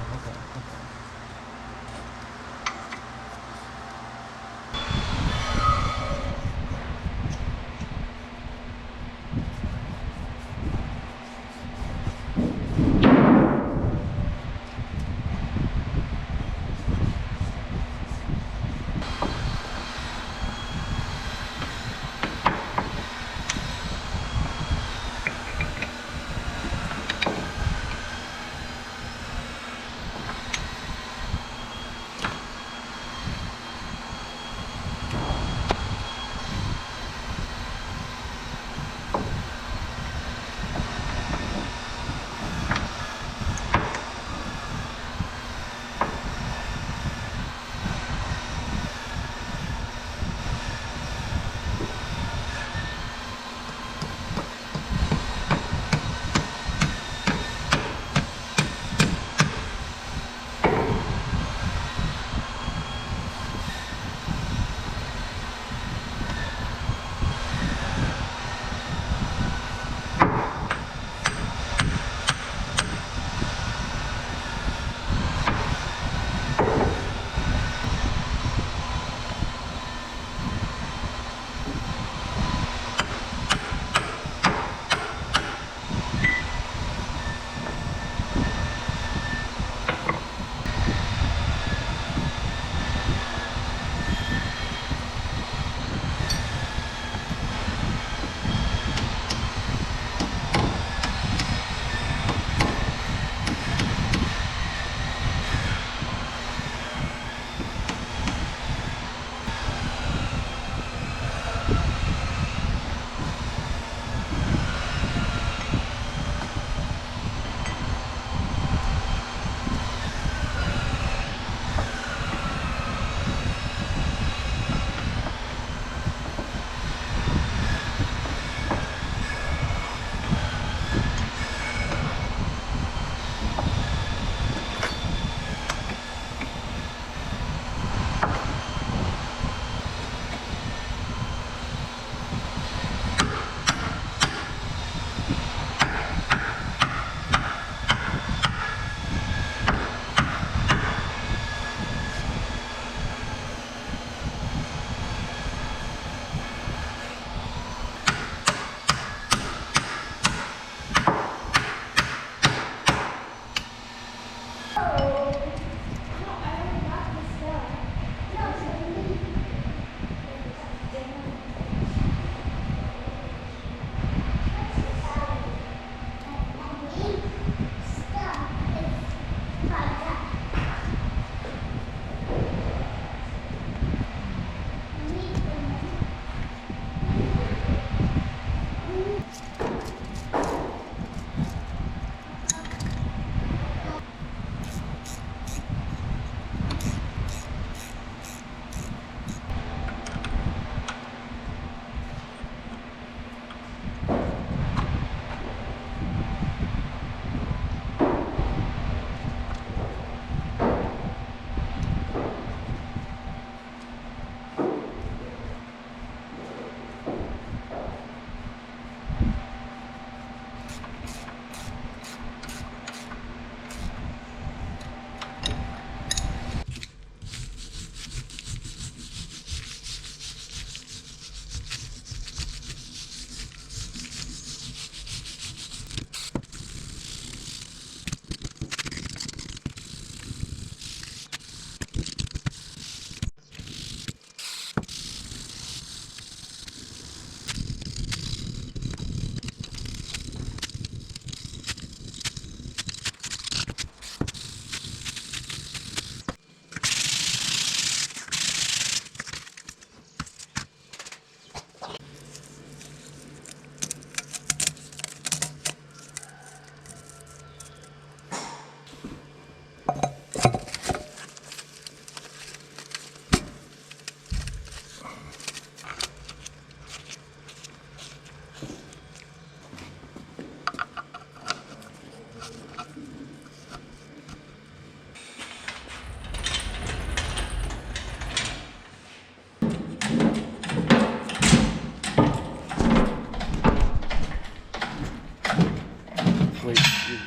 Wait, you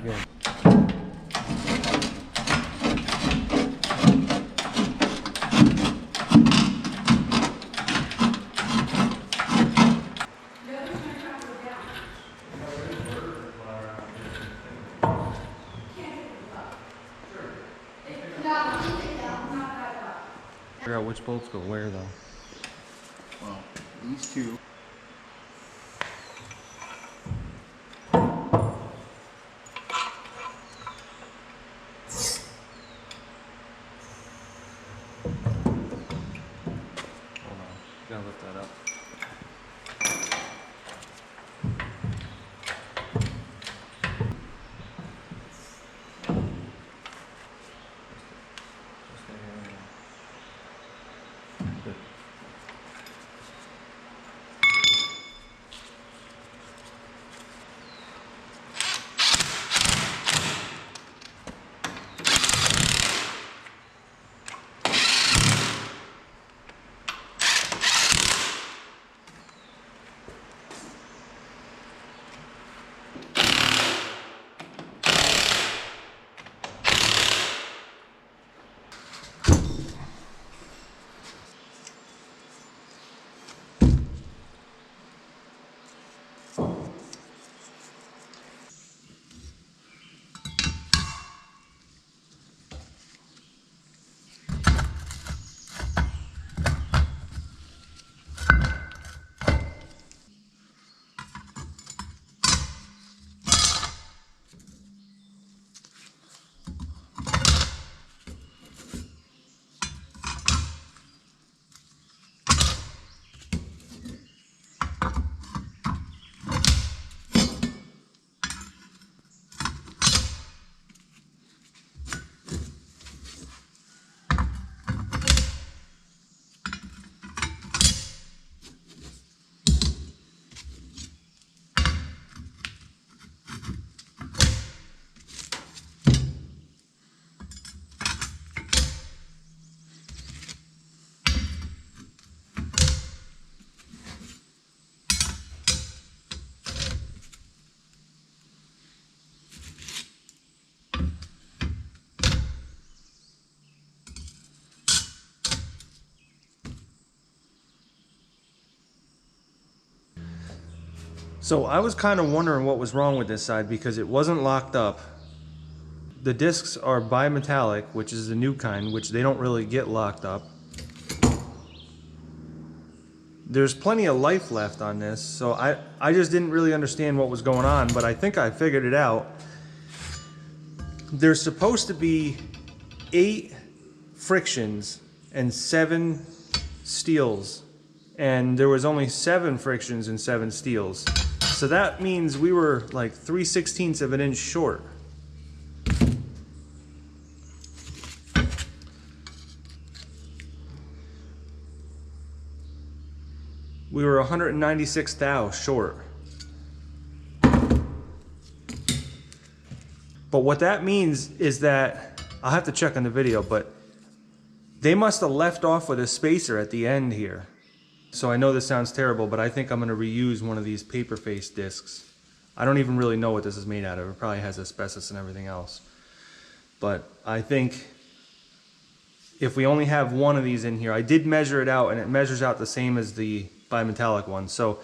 go. Figure out which bolts go where though. Well, these two. Hold on, gotta lift that up. Good. So I was kind of wondering what was wrong with this side because it wasn't locked up. The discs are bimetallic, which is the new kind, which they don't really get locked up. There's plenty of life left on this, so I just didn't really understand what was going on, but I think I figured it out. There's supposed to be 8 frictions and 7 steels, and there was only 7 frictions and 7 steels. So that means we were like 3/16 of an inch short. We were 196 thou short. But what that means is that, I'll have to check on the video, but they must have left off with a spacer at the end here. So I know this sounds terrible, but I think I'm going to reuse one of these paper face discs. I don't even really know what this is made out of. It probably has asbestos and everything else. But I think if we only have one of these in here, I did measure it out and it measures out the same as the bimetallic one. So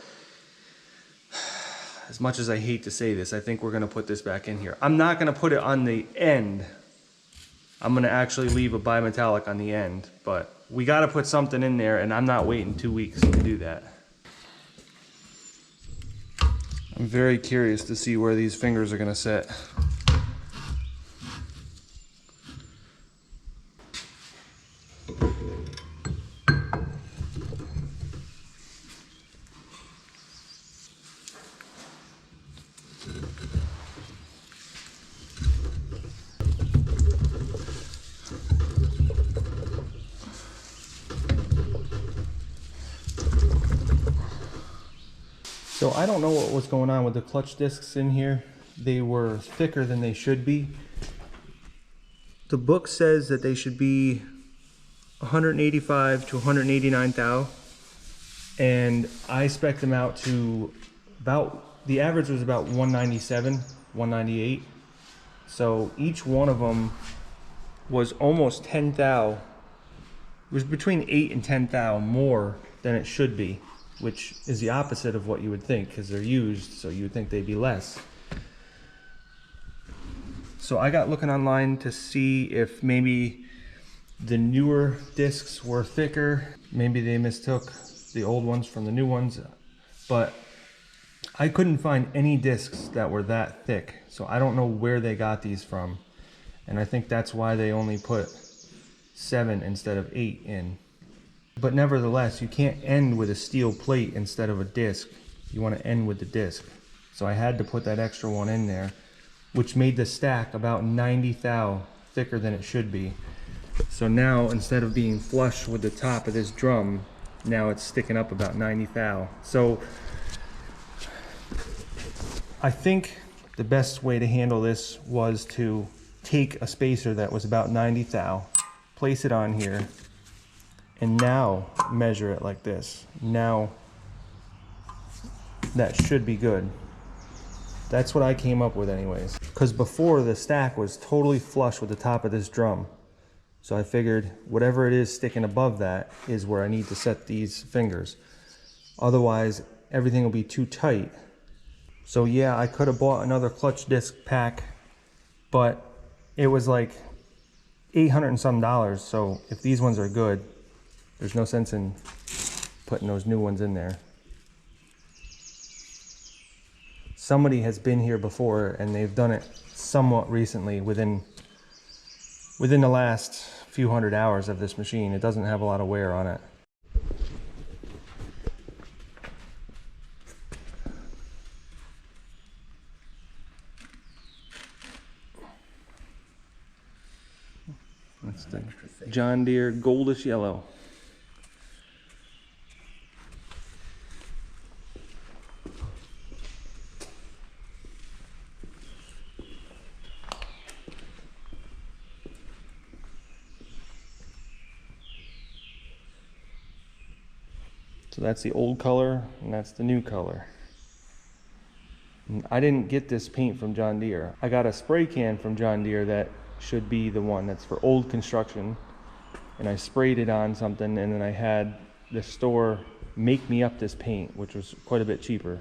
as much as I hate to say this, I think we're going to put this back in here. I'm not going to put it on the end. I'm going to actually leave a bimetallic on the end, but we got to put something in there, and I'm not waiting 2 weeks to do that. I'm very curious to see where these fingers are going to sit. So I don't know what was going on with the clutch discs in here. They were thicker than they should be. The book says that they should be 185 to 189 thou, and I spec'd them out to about the average was about 197, 198. So each one of them was almost 10 thou. It was between 8 and 10 thou more than it should be, which is the opposite of what you would think, because they're used, so you would think they'd be less. So I got looking online to see if maybe the newer discs were thicker. Maybe they mistook the old ones from the new ones, but I couldn't find any discs that were that thick. So I don't know where they got these from. And I think that's why they only put 7 instead of 8 in. But nevertheless, you can't end with a steel plate instead of a disc. You want to end with the disc. So I had to put that extra one in there, which made the stack about 90 thou thicker than it should be. So now, instead of being flush with the top of this drum, now it's sticking up about 90 thou. So I think the best way to handle this was to take a spacer that was about 90 thou, place it on here, and now measure it like this. Now that should be good. That's what I came up with anyways. Because before, the stack was totally flush with the top of this drum. So I figured whatever it is sticking above that is where I need to set these fingers. Otherwise, everything will be too tight. So yeah, I could have bought another clutch disc pack, but it was like $800 and some. So if these ones are good, there's no sense in putting those new ones in there. Somebody has been here before and they've done it somewhat recently, within the last few hundred hours of this machine. It doesn't have a lot of wear on it. That's the John Deere goldish yellow. So that's the old color and that's the new color. And I didn't get this paint from John Deere. I got a spray can from John Deere that should be the one that's for old construction, and I sprayed it on something, and then I had the store make me up this paint, which was quite a bit cheaper.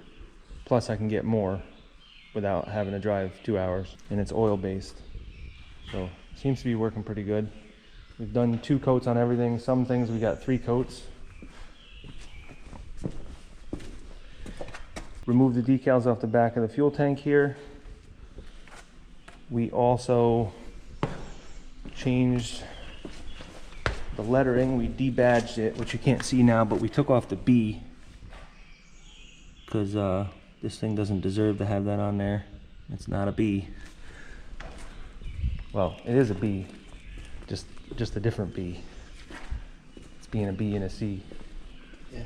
Plus I can get more without having to drive 2 hours, and it's oil based. So it seems to be working pretty good. We've done 2 coats on everything. Some things we got 3 coats. Remove the decals off the back of the fuel tank here. We also changed the lettering. We debadged it, which you can't see now, but we took off the B because this thing doesn't deserve to have that on there. It's not a B. Well, it is a B, just a different B. It's being a B and a C. Yeah.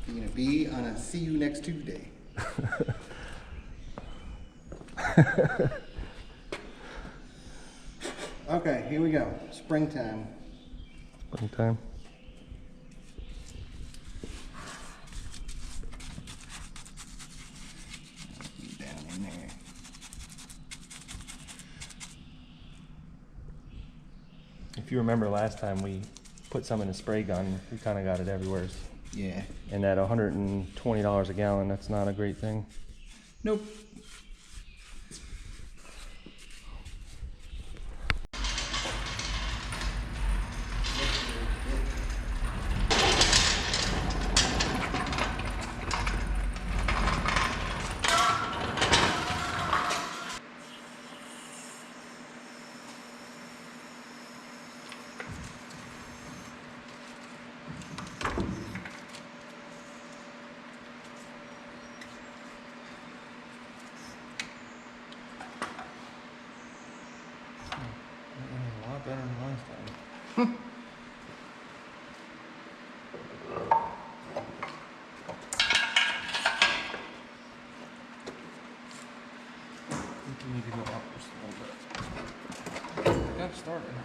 Being a B on a see you next Tuesday. Okay, here we go. Springtime. Springtime. Down in there. If you remember last time we put some in a spray gun, we kind of got it everywhere. Yeah. And at $120 a gallon, that's not a great thing. Nope. A lot better than last time. We need to go up just a little bit. Got started.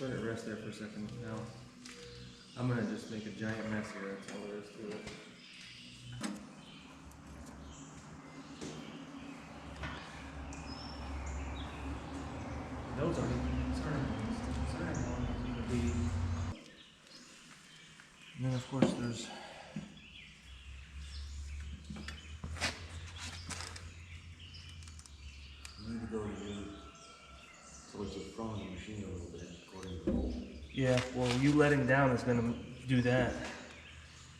let it rest there for a second. Now, I'm gonna just make a giant mess here, that's all there is to it. Those are starting to be. And then of course there's You need to go to towards the front of the machine a little bit, according to the hole. yeah, well you letting down is gonna do that.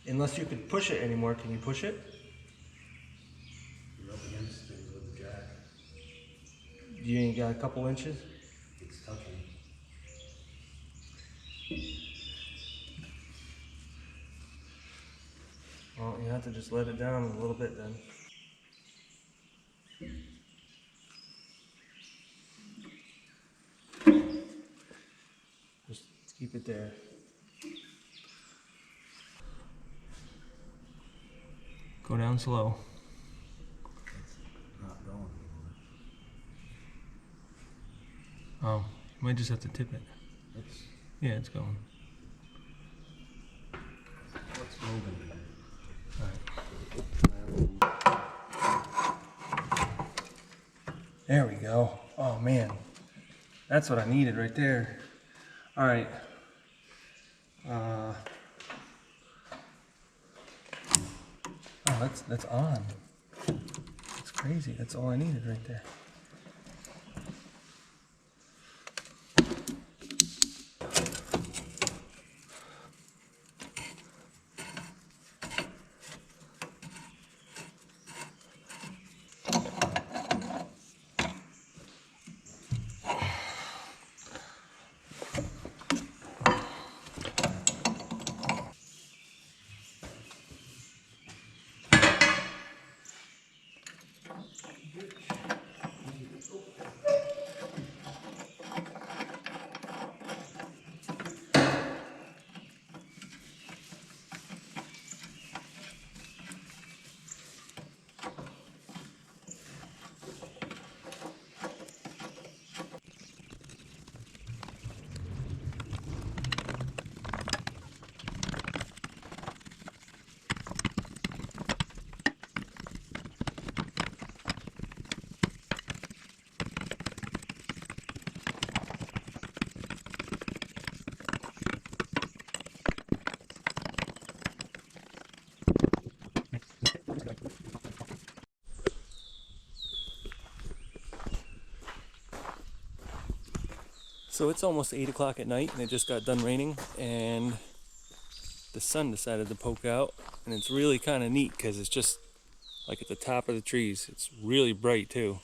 Unless you can push it anymore, can you push it? You're up against things with the jack. You ain't got a couple inches? It's touching. Well, you have to just let it down a little bit then. Just keep it there. Go down slow. Not going Oh, anywhere. you might just have to tip it. It's Yeah, it's going. what's moving here. There we go. Oh man, that's what I needed right there. All right. Oh, that's on. That's crazy. That's all I needed right there. So it's almost 8 o'clock at night and it just got done raining and the sun decided to poke out, and it's really kind of neat because it's just like at the top of the trees. It's really bright too.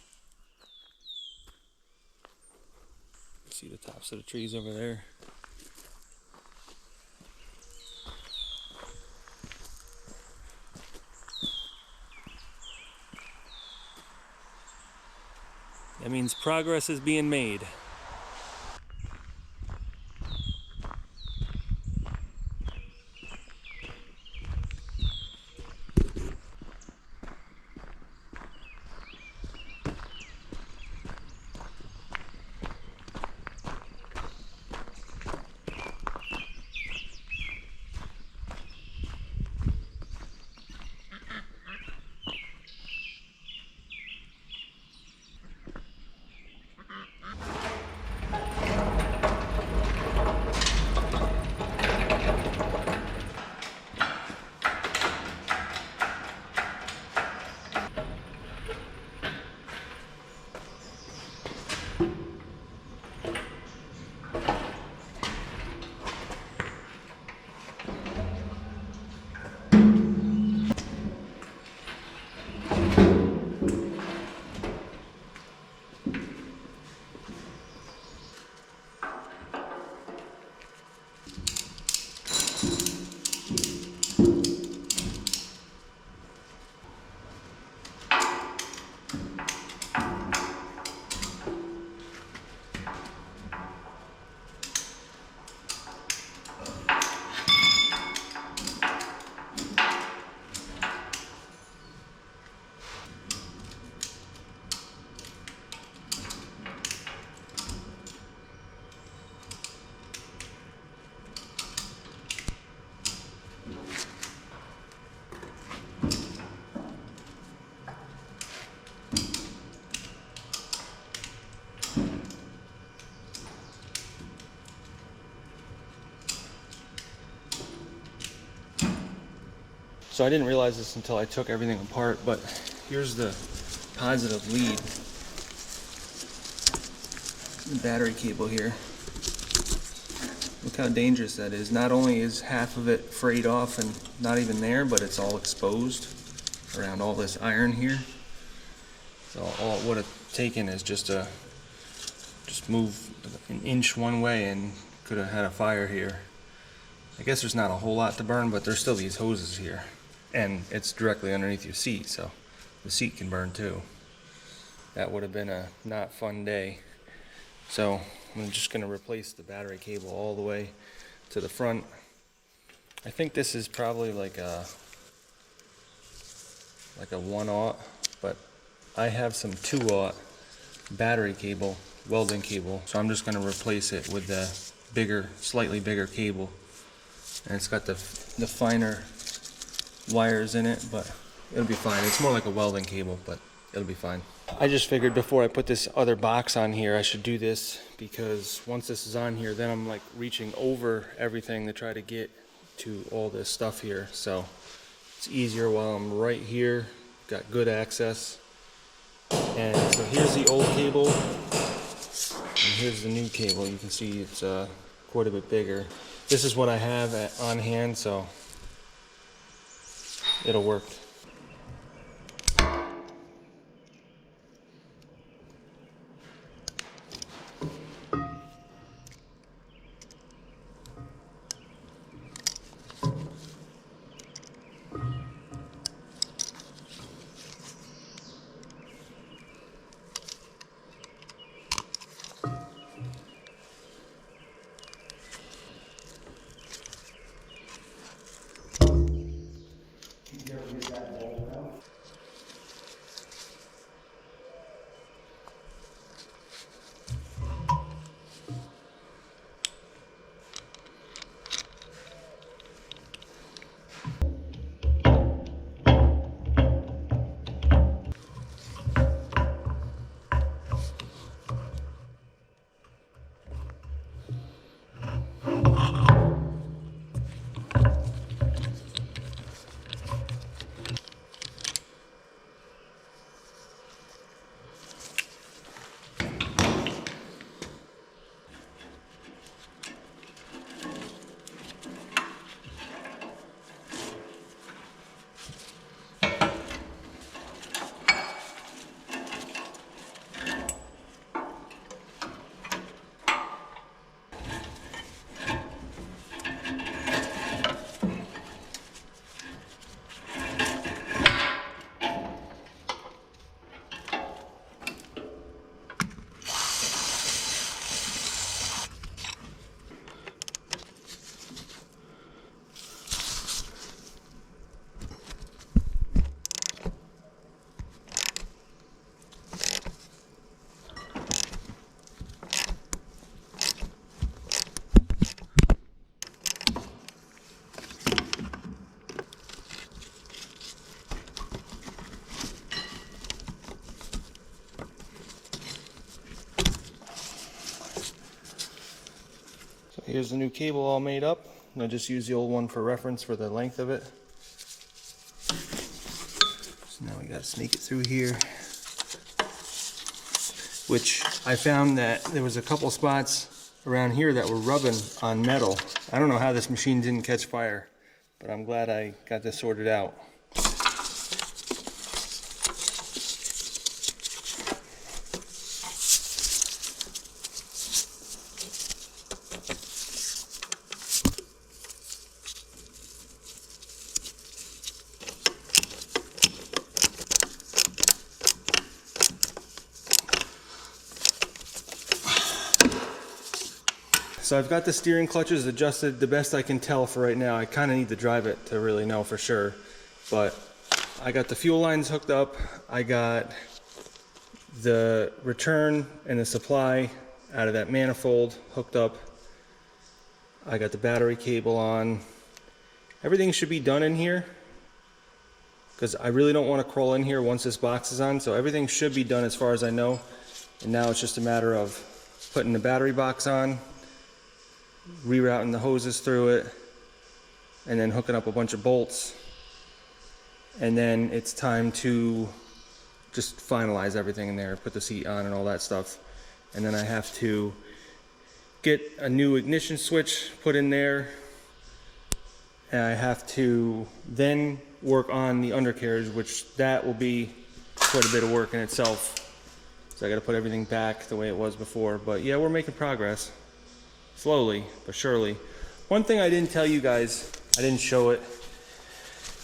See the tops of the trees over there. That means progress is being made. So I didn't realize this until I took everything apart, but here's the positive lead. The battery cable here. Look how dangerous that is. Not only is half of it frayed off and not even there, but it's all exposed around all this iron here. So all it would have taken is just move an inch one way and could have had a fire here. I guess there's not a whole lot to burn, but there's still these hoses here. And it's directly underneath your seat, so the seat can burn too. That would have been a not fun day. So I'm just going to replace the battery cable all the way to the front. I think this is probably like a 1/0, but I have some 2/0 battery cable, welding cable, so I'm just going to replace it with the bigger, slightly bigger cable. And it's got the finer wires in it, but it'll be fine. It's more like a welding cable, but it'll be fine. I just figured before I put this other box on here, I should do this, because once this is on here, then I'm like reaching over everything to try to get to all this stuff here. So it's easier while I'm right here, got good access. And so here's the old cable, and here's the new cable. You can see it's quite a bit bigger. This is what I have on hand, so it'll work. Here's the new cable all made up. I just use the old one for reference for the length of it. So now we gotta snake it through here. Which I found that there was a couple spots around here that were rubbing on metal. I don't know how this machine didn't catch fire, but I'm glad I got this sorted out. So I've got the steering clutches adjusted the best I can tell for right now. I kind of need to drive it to really know for sure. But I got the fuel lines hooked up. I got the return and the supply out of that manifold hooked up. I got the battery cable on. Everything should be done in here, because I really don't want to crawl in here once this box is on. So everything should be done as far as I know. And now it's just a matter of putting the battery box on, rerouting the hoses through it, and then hooking up a bunch of bolts and then it's time to just finalize everything in there, put the seat on and all that stuff. And then I have to get a new ignition switch put in there, and I have to then work on the undercarriage, which that will be quite a bit of work in itself. So I got to put everything back the way it was before. But yeah, we're making progress, slowly but surely. One thing I didn't tell you guys, I didn't show it.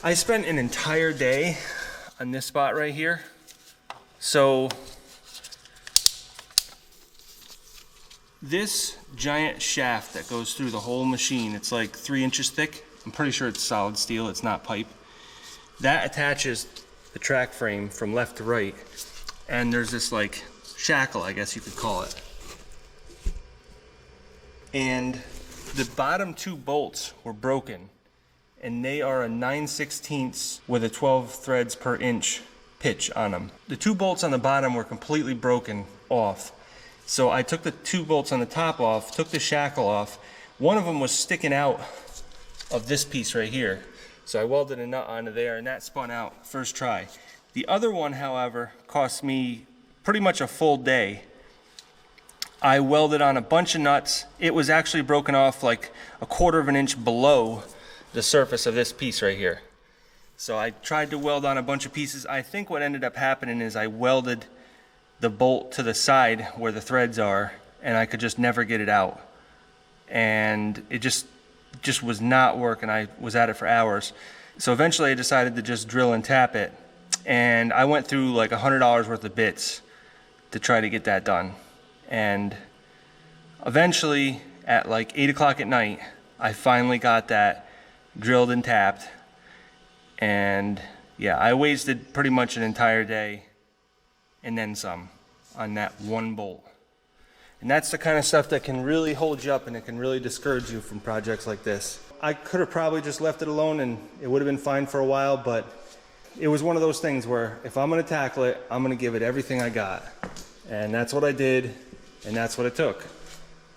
I spent an entire day on this spot right here. So this giant shaft that goes through the whole machine, it's like 3 inches thick. I'm pretty sure it's solid steel, it's not pipe. That attaches the track frame from left to right. And there's this like shackle, I guess you could call it. And the bottom 2 bolts were broken, and they are a 9/16 with a 12 threads per inch pitch on them. The 2 bolts on the bottom were completely broken off. So I took the 2 bolts on the top off, took the shackle off. One of them was sticking out of this piece right here. So I welded a nut onto there, and that spun out first try. The other one, however, cost me pretty much a full day. I welded on a bunch of nuts. It was actually broken off like a 1/4 of an inch below the surface of this piece right here. So I tried to weld on a bunch of pieces. I think what ended up happening is I welded the bolt to the side where the threads are, and I could just never get it out. And it just was not working. I was at it for hours. So eventually I decided to just drill and tap it. And I went through like $100 worth of bits to try to get that done. And eventually at like 8 o'clock at night, I finally got that drilled and tapped. And yeah, I wasted pretty much an entire day and then some on that one bolt. And that's the kind of stuff that can really hold you up, and it can really discourage you from projects like this. I could have probably just left it alone and it would have been fine for a while, but it was one of those things where if I'm gonna tackle it, I'm gonna give it everything I got. And that's what I did, and that's what it took.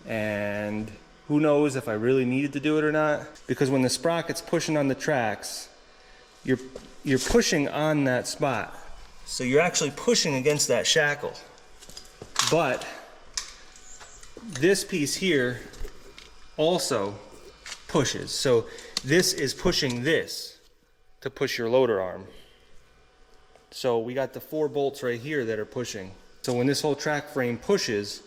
And who knows if I really needed to do it or not, because when the sprocket's pushing on the tracks, you're pushing on that spot. So you're actually pushing against that shackle. But this piece here also pushes. So this is pushing this to push your loader arm. So we got the 4 bolts right here that are pushing. So when this whole track frame pushes,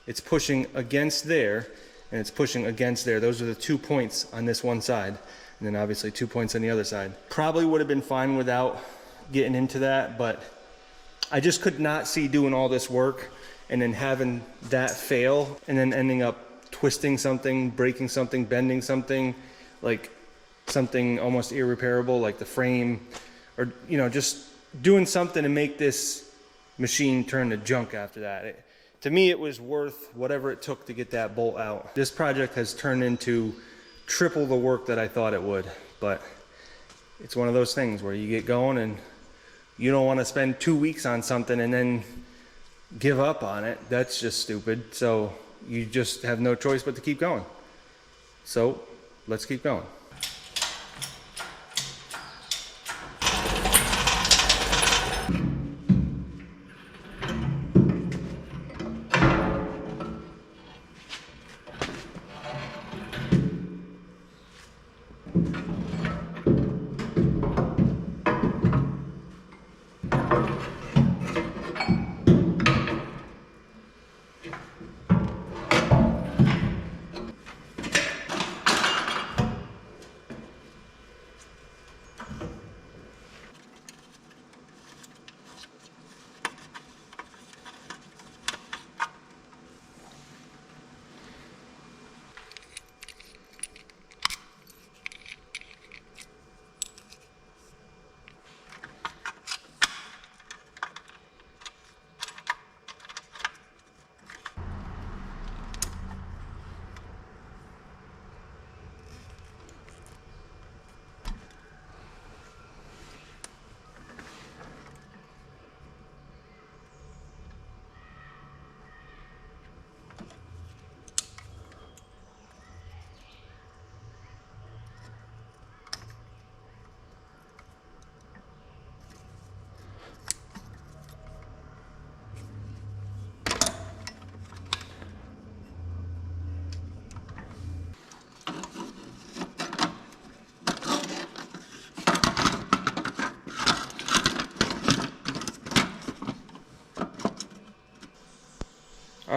it's pushing against there, and it's pushing against there. Those are the 2 points on this one side, and then obviously 2 points on the other side. Probably would have been fine without getting into that, but I just could not see doing all this work and then having that fail and then ending up twisting something, breaking something, bending something, like something almost irreparable, like the frame, or just doing something to make this machine turn to junk after that. To me, it was worth whatever it took to get that bolt out. This project has turned into triple the work that I thought it would, but it's one of those things where you get going and you don't want to spend 2 weeks on something and then give up on it. That's just stupid. So you just have no choice but to keep going. So let's keep going.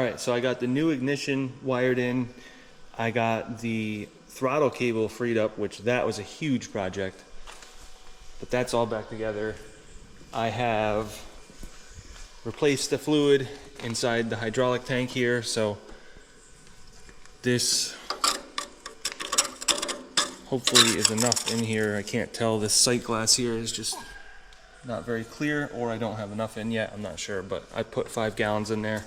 right, so I got the new ignition wired in. I got the throttle cable freed up, which that was a huge project. But that's all back together. I have replaced the fluid inside the hydraulic tank here, so this hopefully is enough in here. I can't tell. This sight glass here is just not very clear, or I don't have enough in yet. I'm not sure, but I put 5 gallons in there.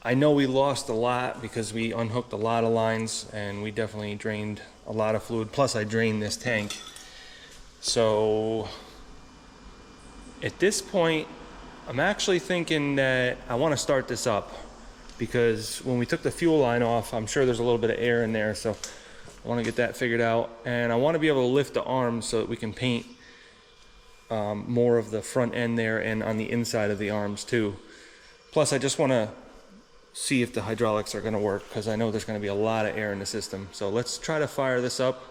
I know we lost a lot because we unhooked a lot of lines and we definitely drained a lot of fluid. Plus I drained this tank. So at this point, I'm actually thinking that I want to start this up, because when we took the fuel line off, I'm sure there's a little bit of air in there. So I want to get that figured out, and I want to be able to lift the arms so that we can paint more of the front end there and on the inside of the arms too. Plus I just want to see if the hydraulics are going to work, because I know there's going to be a lot of air in the system. So let's try to fire this up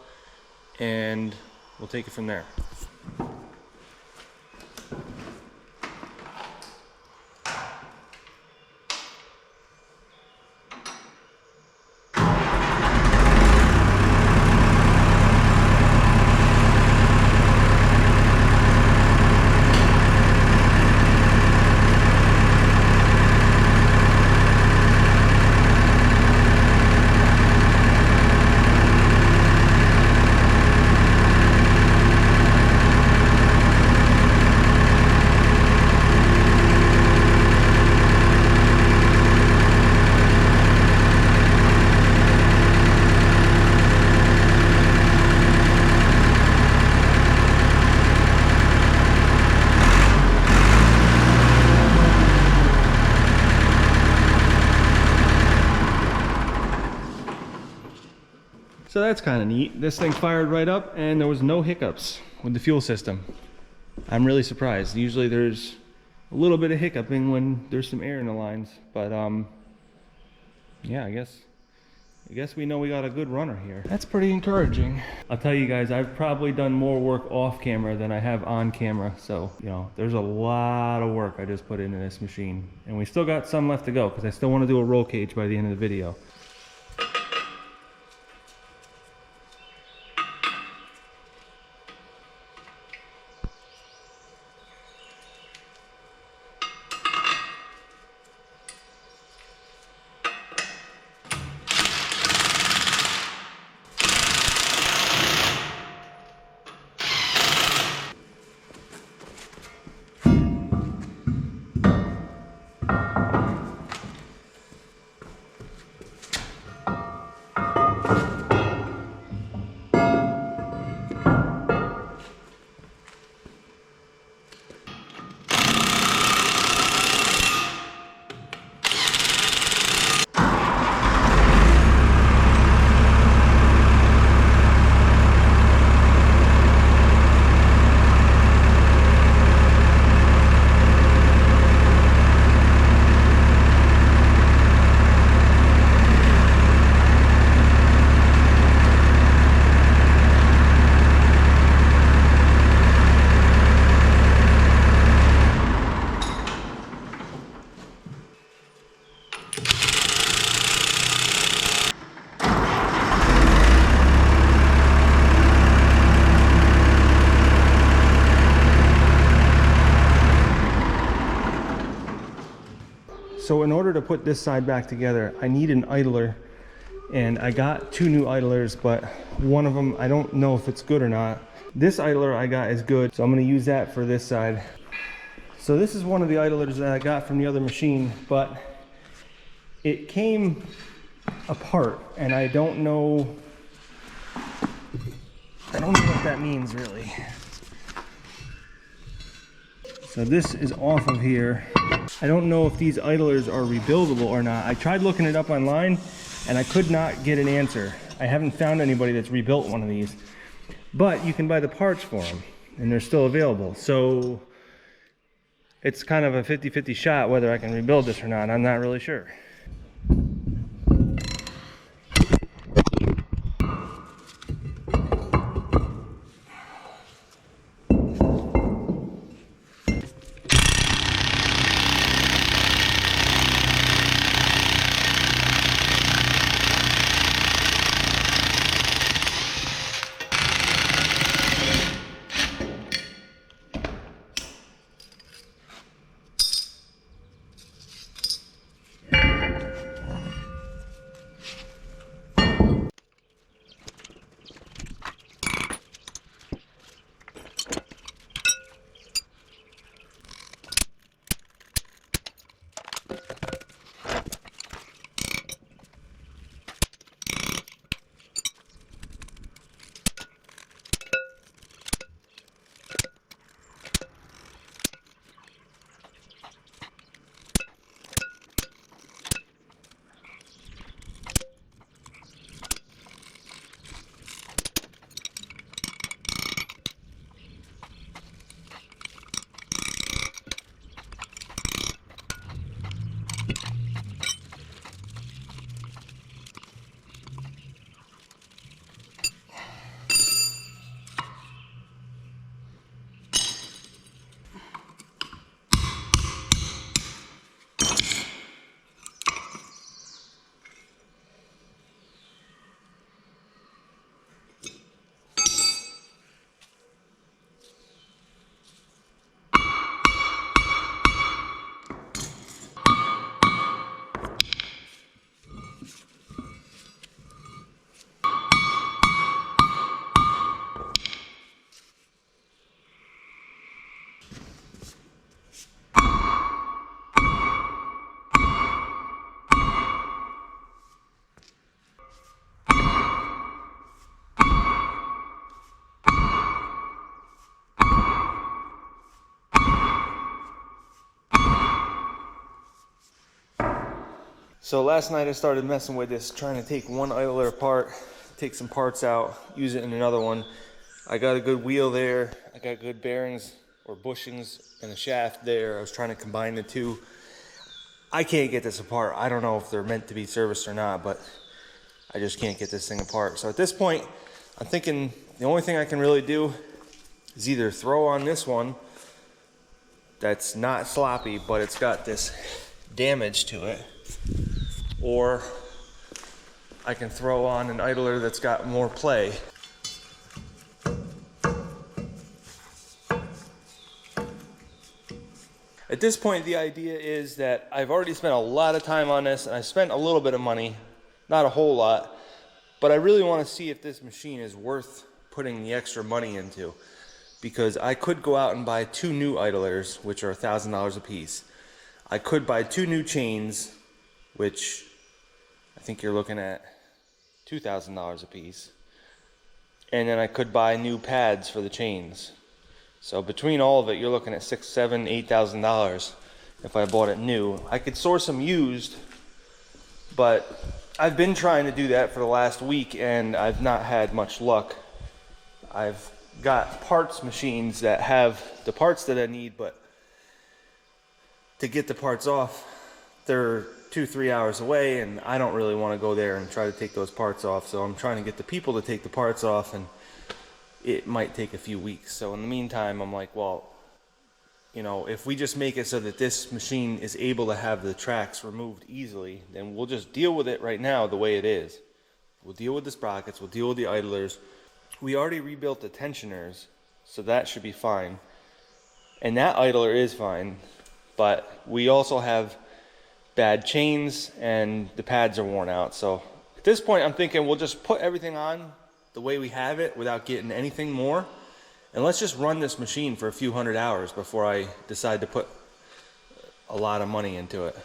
and we'll take it from there. So that's kind of neat. This thing fired right up and there was no hiccups with the fuel system. I'm really surprised. Usually there's a little bit of hiccuping when there's some air in the lines, but yeah, I guess we know we got a good runner here. That's pretty encouraging. I'll tell you guys, I've probably done more work off camera than I have on camera. So, you know, there's a lot of work I just put into this machine, and we still got some left to go because I still want to do a roll cage by the end of the video. So in order to put this side back together, I need an idler, and I got 2 new idlers, but one of them, I don't know if it's good or not. This idler I got is good, so I'm gonna use that for this side. So this is one of the idlers that I got from the other machine, but it came apart, and I don't know what that means really. So this is off of here. I don't know if these idlers are rebuildable or not. I tried looking it up online and I could not get an answer. I haven't found anybody that's rebuilt one of these, but you can buy the parts for them and they're still available. So it's kind of a 50-50 shot whether I can rebuild this or not. I'm not really sure. So last night I started messing with this, trying to take one idler apart, take some parts out, use it in another one. I got a good wheel there, I got good bearings or bushings and a shaft there. I was trying to combine the two. I can't get this apart. I don't know if they're meant to be serviced or not, but I just can't get this thing apart. So at this point, I'm thinking the only thing I can really do is either throw on this one that's not sloppy, but it's got this damage to it, or I can throw on an idler that's got more play. At this point, the idea is that I've already spent a lot of time on this, and I spent a little bit of money, not a whole lot, but I really want to see if this machine is worth putting the extra money into, because I could go out and buy 2 new idlers, which are $1,000 a piece. I could buy 2 new chains, which I think you're looking at $2,000 a piece. And then I could buy new pads for the chains. So between all of it, you're looking at $6,000, $7,000, $8,000 if I bought it new. I could source them used, but I've been trying to do that for the last week and I've not had much luck. I've got parts machines that have the parts that I need, but to get the parts off, they're 2-3 hours away, and I don't really want to go there and try to take those parts off. So I'm trying to get the people to take the parts off, and it might take a few weeks. So in the meantime, I'm like, well, you know, if we just make it so that this machine is able to have the tracks removed easily, then we'll just deal with it right now the way it is. We'll deal with the sprockets, we'll deal with the idlers. We already rebuilt the tensioners, so that should be fine. And that idler is fine, but we also have bad chains and the pads are worn out. So at this point, I'm thinking we'll just put everything on the way we have it without getting anything more. And let's just run this machine for a few hundred hours before I decide to put a lot of money into it.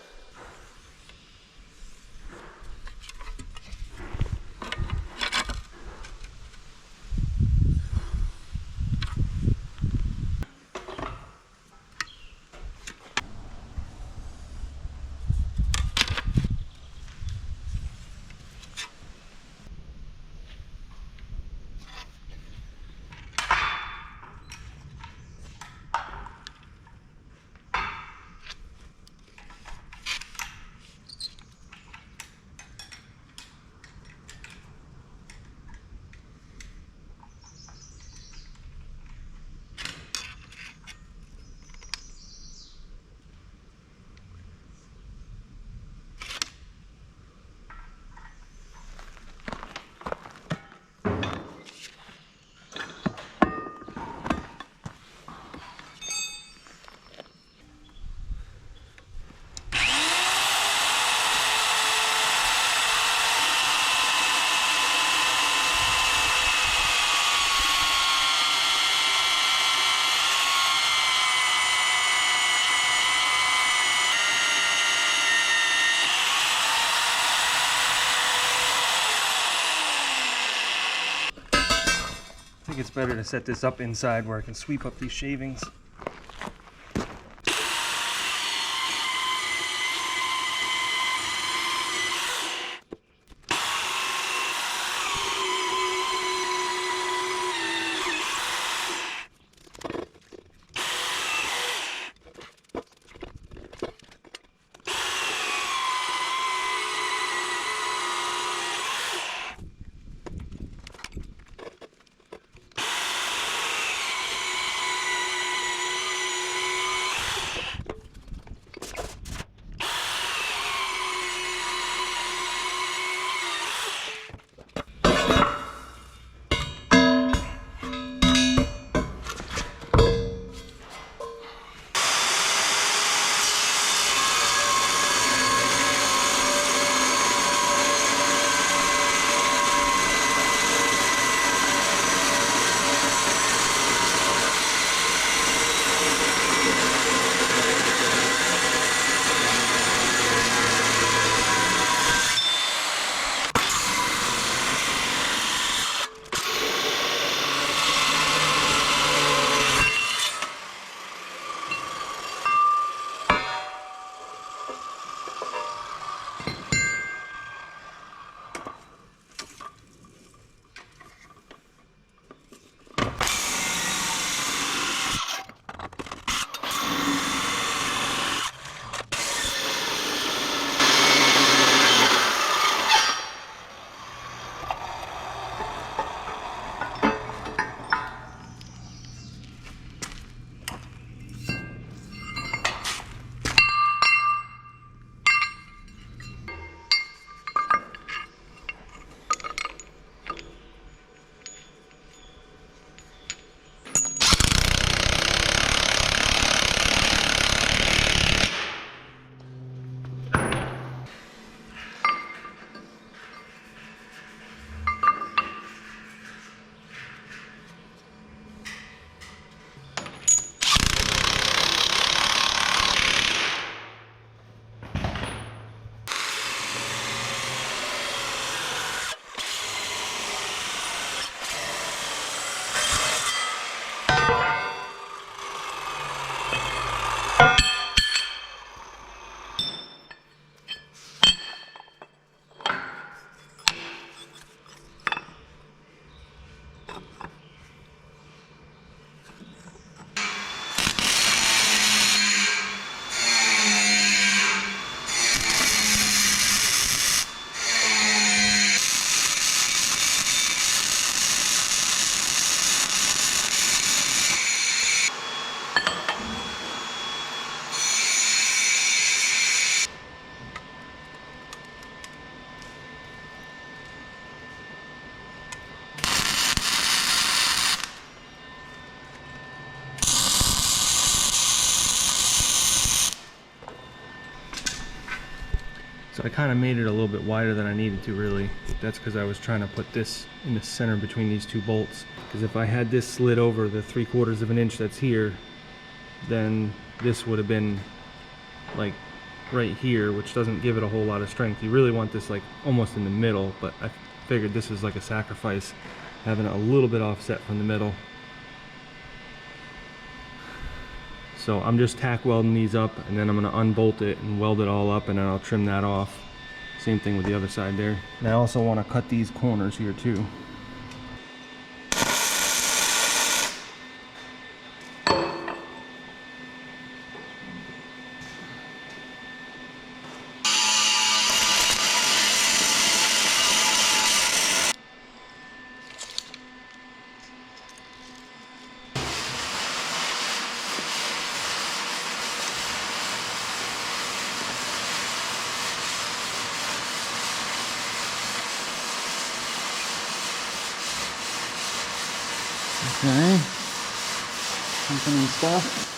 I think it's better to set this up inside where I can sweep up these shavings. So I kind of made it a little bit wider than I needed to, really. That's because I was trying to put this in the center between these two bolts. Because if I had this slid over the 3/4 of an inch that's here, then this would have been like right here, which doesn't give it a whole lot of strength. You really want this like almost in the middle, but I figured this is like a sacrifice, having it a little bit offset from the middle. So I'm just tack welding these up, and then I'm going to unbolt it and weld it all up, and then I'll trim that off. Same thing with the other side there. And I also want to cut these corners here too. Okay. Company stuff.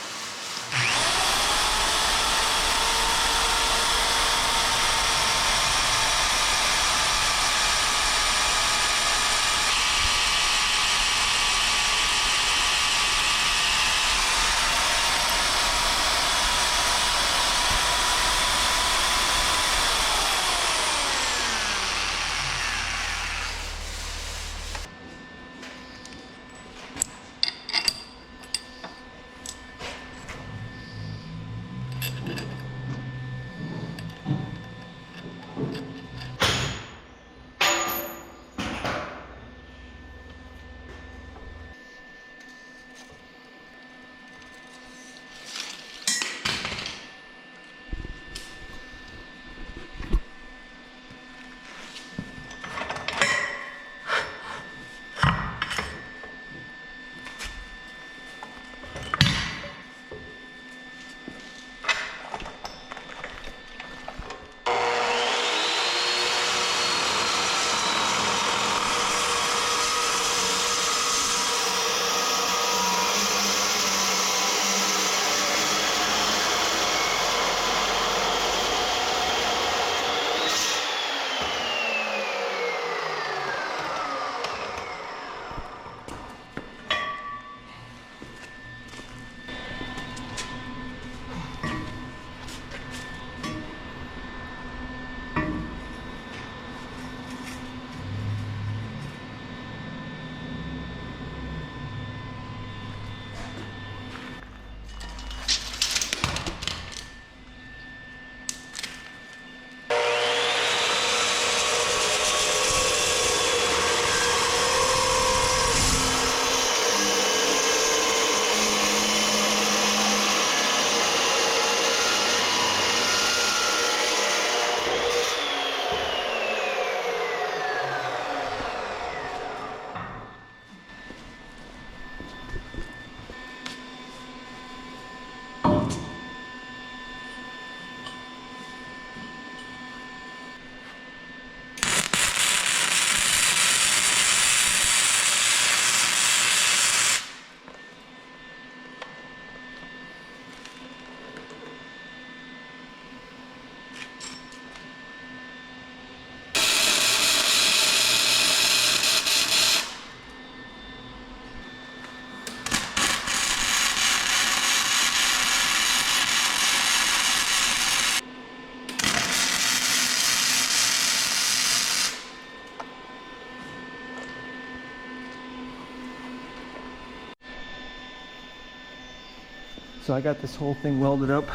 So I got this whole thing welded up.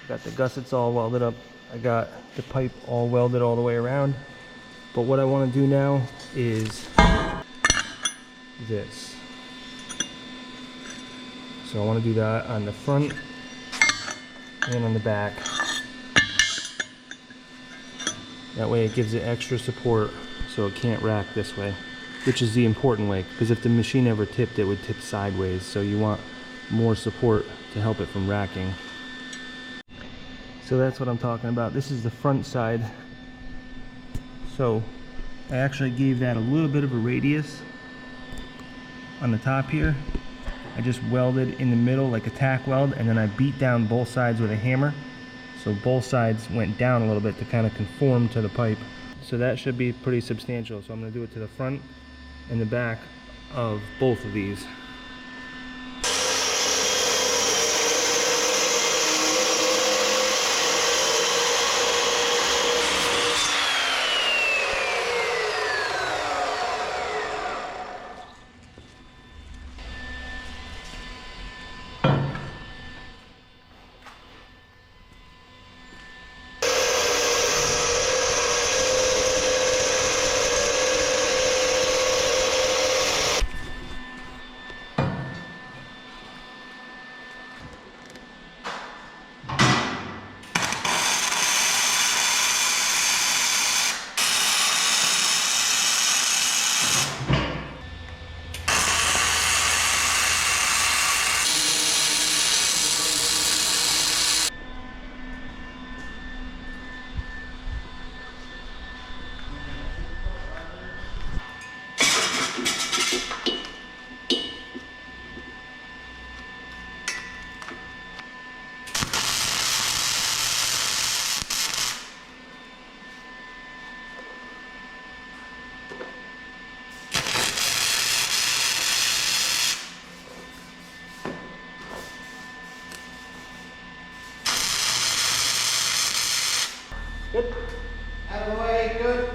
Got the gussets all welded up. I got the pipe all welded all the way around. But what I want to do now is this. So I want to do that on the front and on the back. That way it gives it extra support so it can't rack this way, which is the important way, because if the machine ever tipped, it would tip sideways, so you want more support to help it from racking. So that's what I'm talking about. This is the front side. So I actually gave that a little bit of a radius on the top here. I just welded in the middle like a tack weld, and then I beat down both sides with a hammer. So both sides went down a little bit to kind of conform to the pipe. So that should be pretty substantial. So I'm going to do it to the front and the back of both of these. Good. Out of the way, good.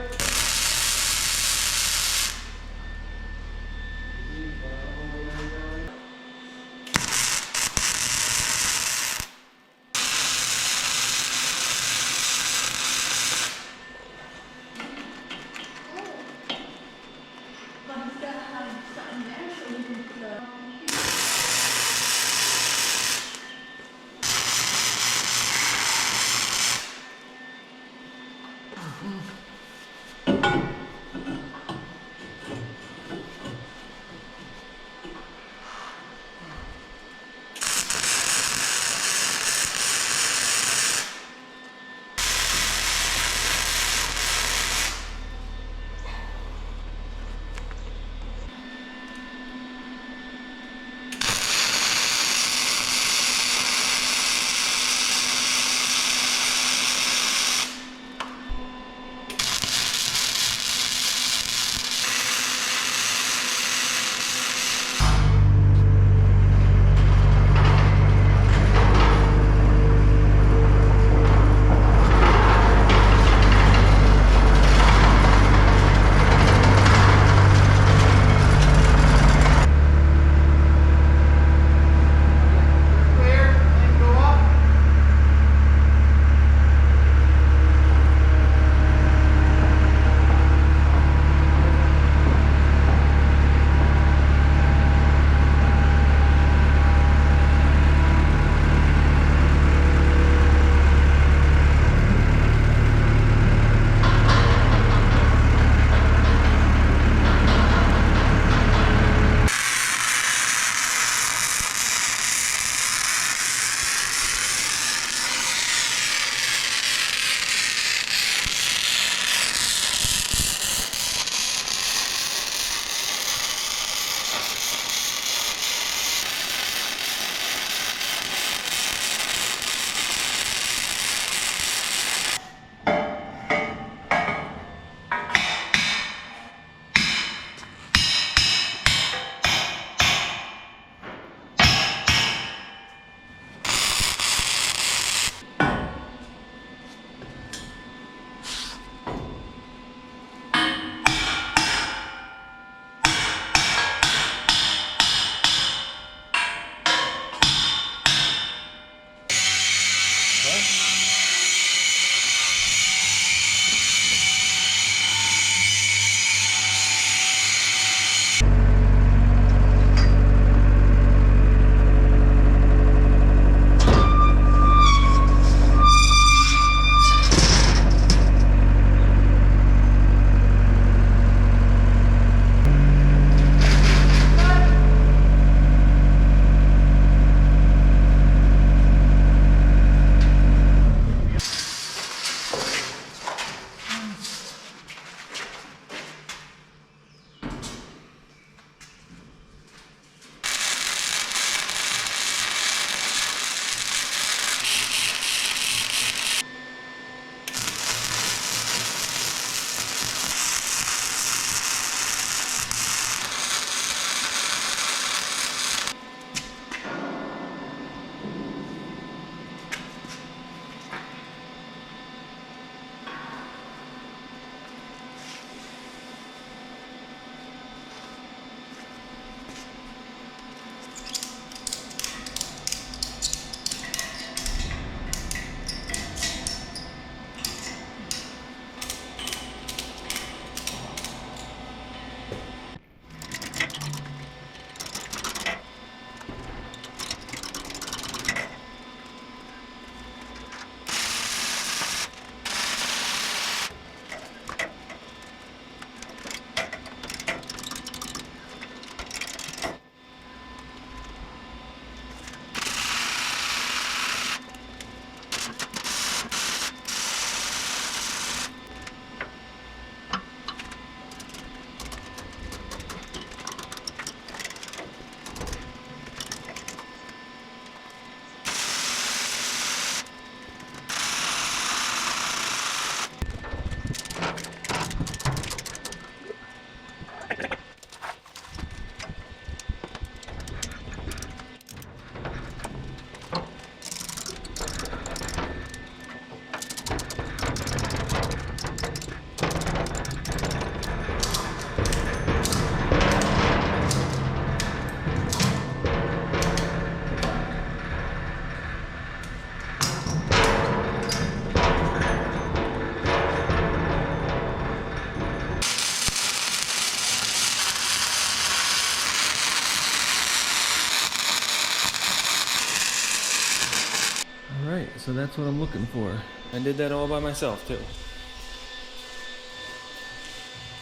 so that's what I'm looking for. I did that all by myself too.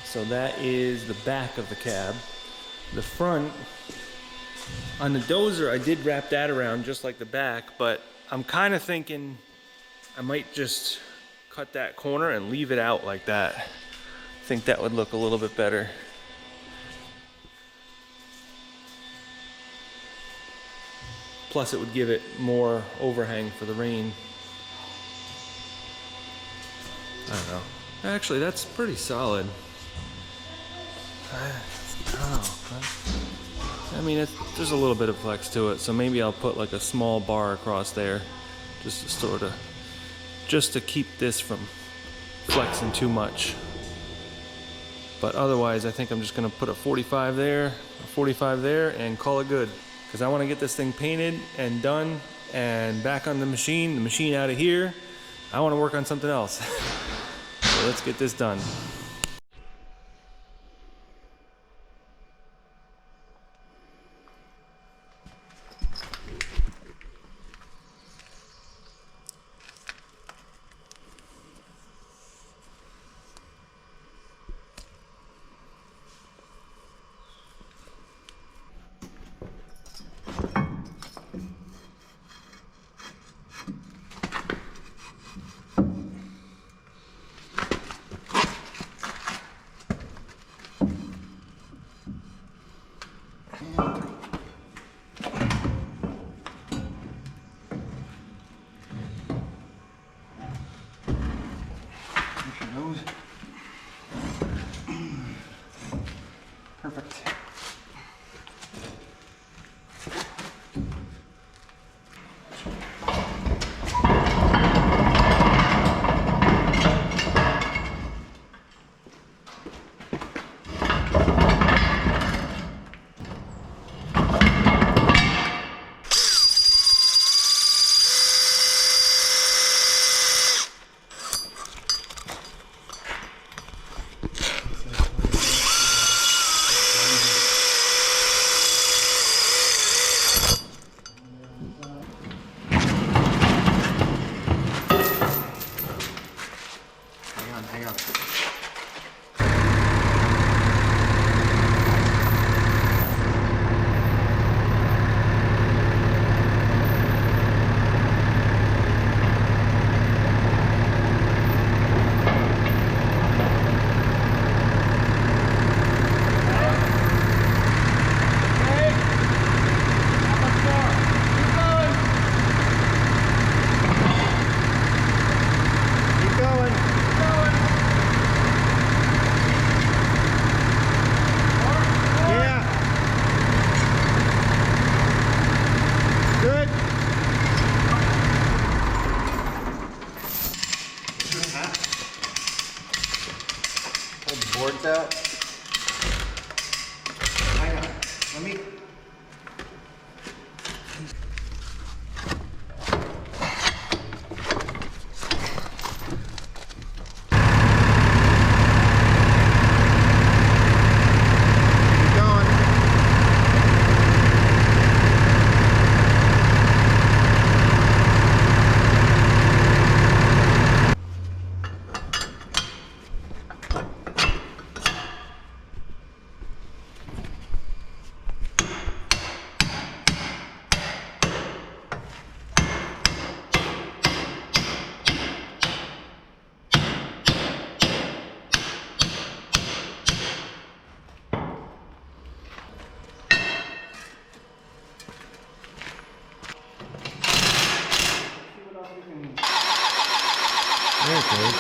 So that is the back of the cab. The front, on the dozer, I did wrap that around just like the back, but I'm kind of thinking I might just cut that corner and leave it out like that. I think that would look a little bit better. Plus it would give it more overhang for the rain. I don't know. Actually, that's pretty solid. I mean, there's a little bit of flex to it, so maybe I'll put like a small bar across there, just to keep this from flexing too much. But otherwise, I think I'm just gonna put a 45 there, a 45 there, and call it good. Because I want to get this thing painted and done and back on the machine out of here. I want to work on something else. So let's get this done. Perfect. Hang on. Boards out. Hang on. Let me. Keep going. There it goes.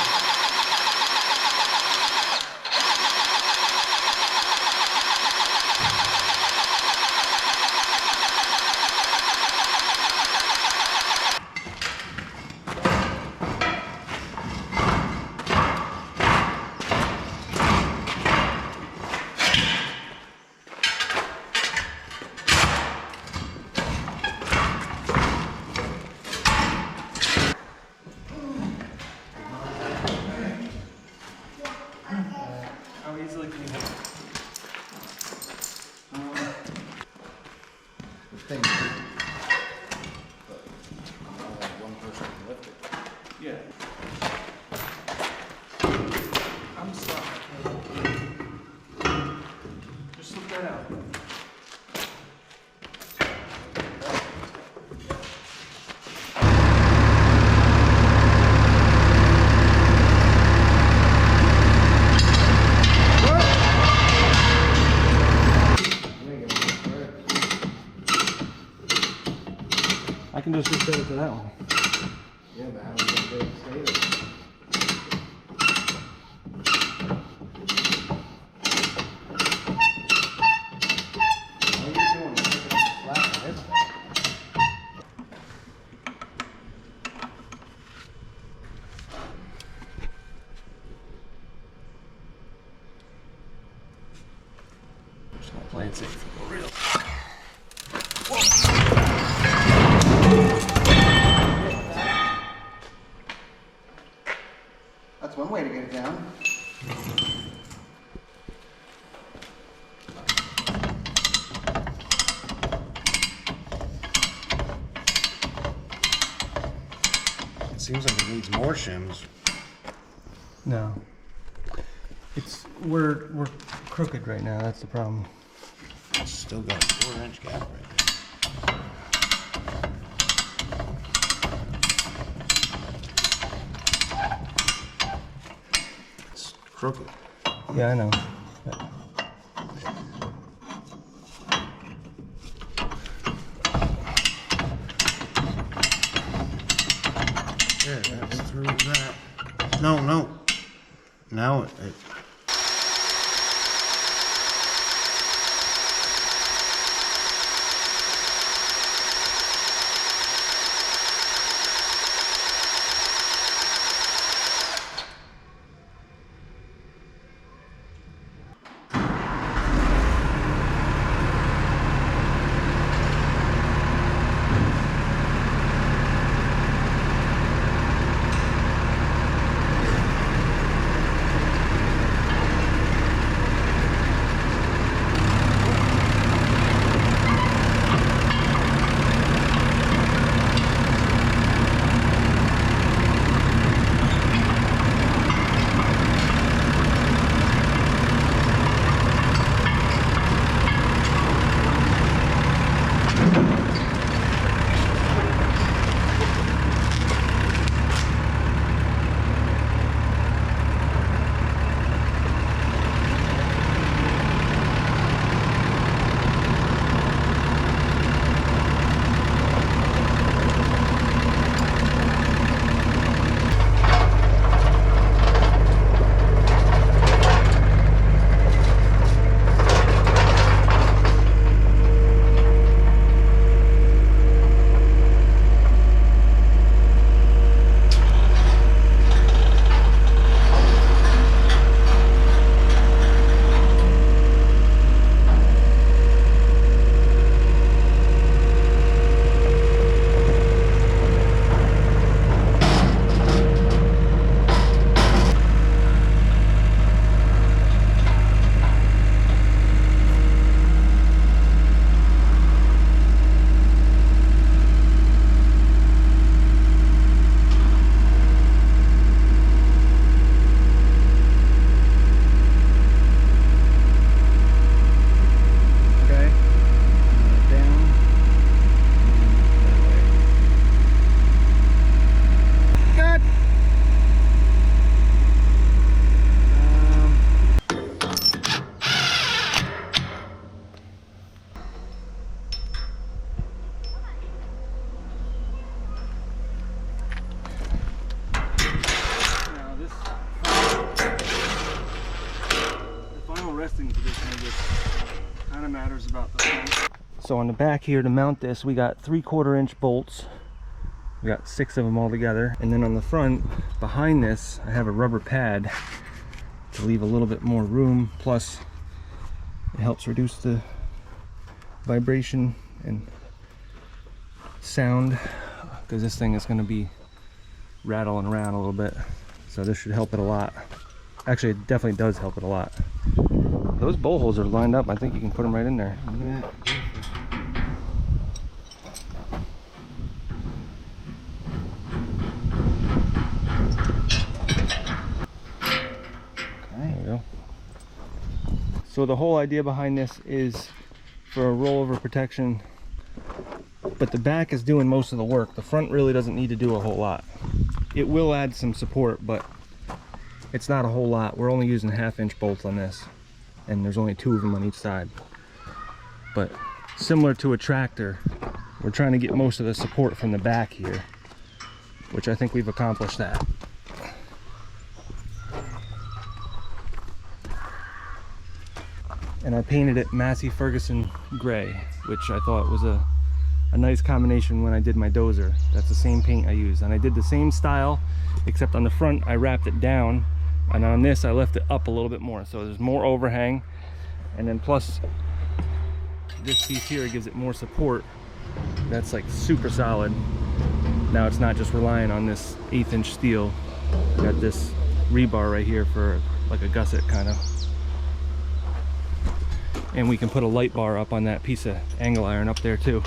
How easily can you do it? The thing, but I'm only one person can lift right out. I can just reset it to that one. Yeah, but how are we gonna stay there? What are you doing? You're taking a slap on this thing. Just gonna play it safe for real. That's one way to get it down. It seems like it needs more shims. No. We're crooked right now, that's the problem. It's still got a 4-inch gap right there. It's crooked. Yeah, I know. There, that's through that. No. Now it So on the back here to mount this, we got 3/4 inch bolts. We got 6 of them all together. And then on the front, behind this, I have a rubber pad to leave a little bit more room. Plus, it helps reduce the vibration and sound, because this thing is going to be rattling around a little bit. So this should help it a lot. Actually, it definitely does help it a lot. Those bolt holes are lined up. I think you can put them right in there. Look at that. There you go. So the whole idea behind this is for a rollover protection, but the back is doing most of the work. The front really doesn't need to do a whole lot. It will add some support, but it's not a whole lot. We're only using 1/2-inch bolts on this, and there's only 2 of them on each side. But similar to a tractor, we're trying to get most of the support from the back here, which I think we've accomplished that. And I painted it Massey Ferguson gray, which I thought was a nice combination when I did my dozer. That's the same paint I used, and I did the same style, except on the front I wrapped it down, and on this I left it up a little bit more, so there's more overhang, and then plus this piece here gives it more support. That's like super solid. Now it's not just relying on this 1/8-inch steel. Got this rebar right here for like a gusset kind of. And we can put a light bar up on that piece of angle iron up there too.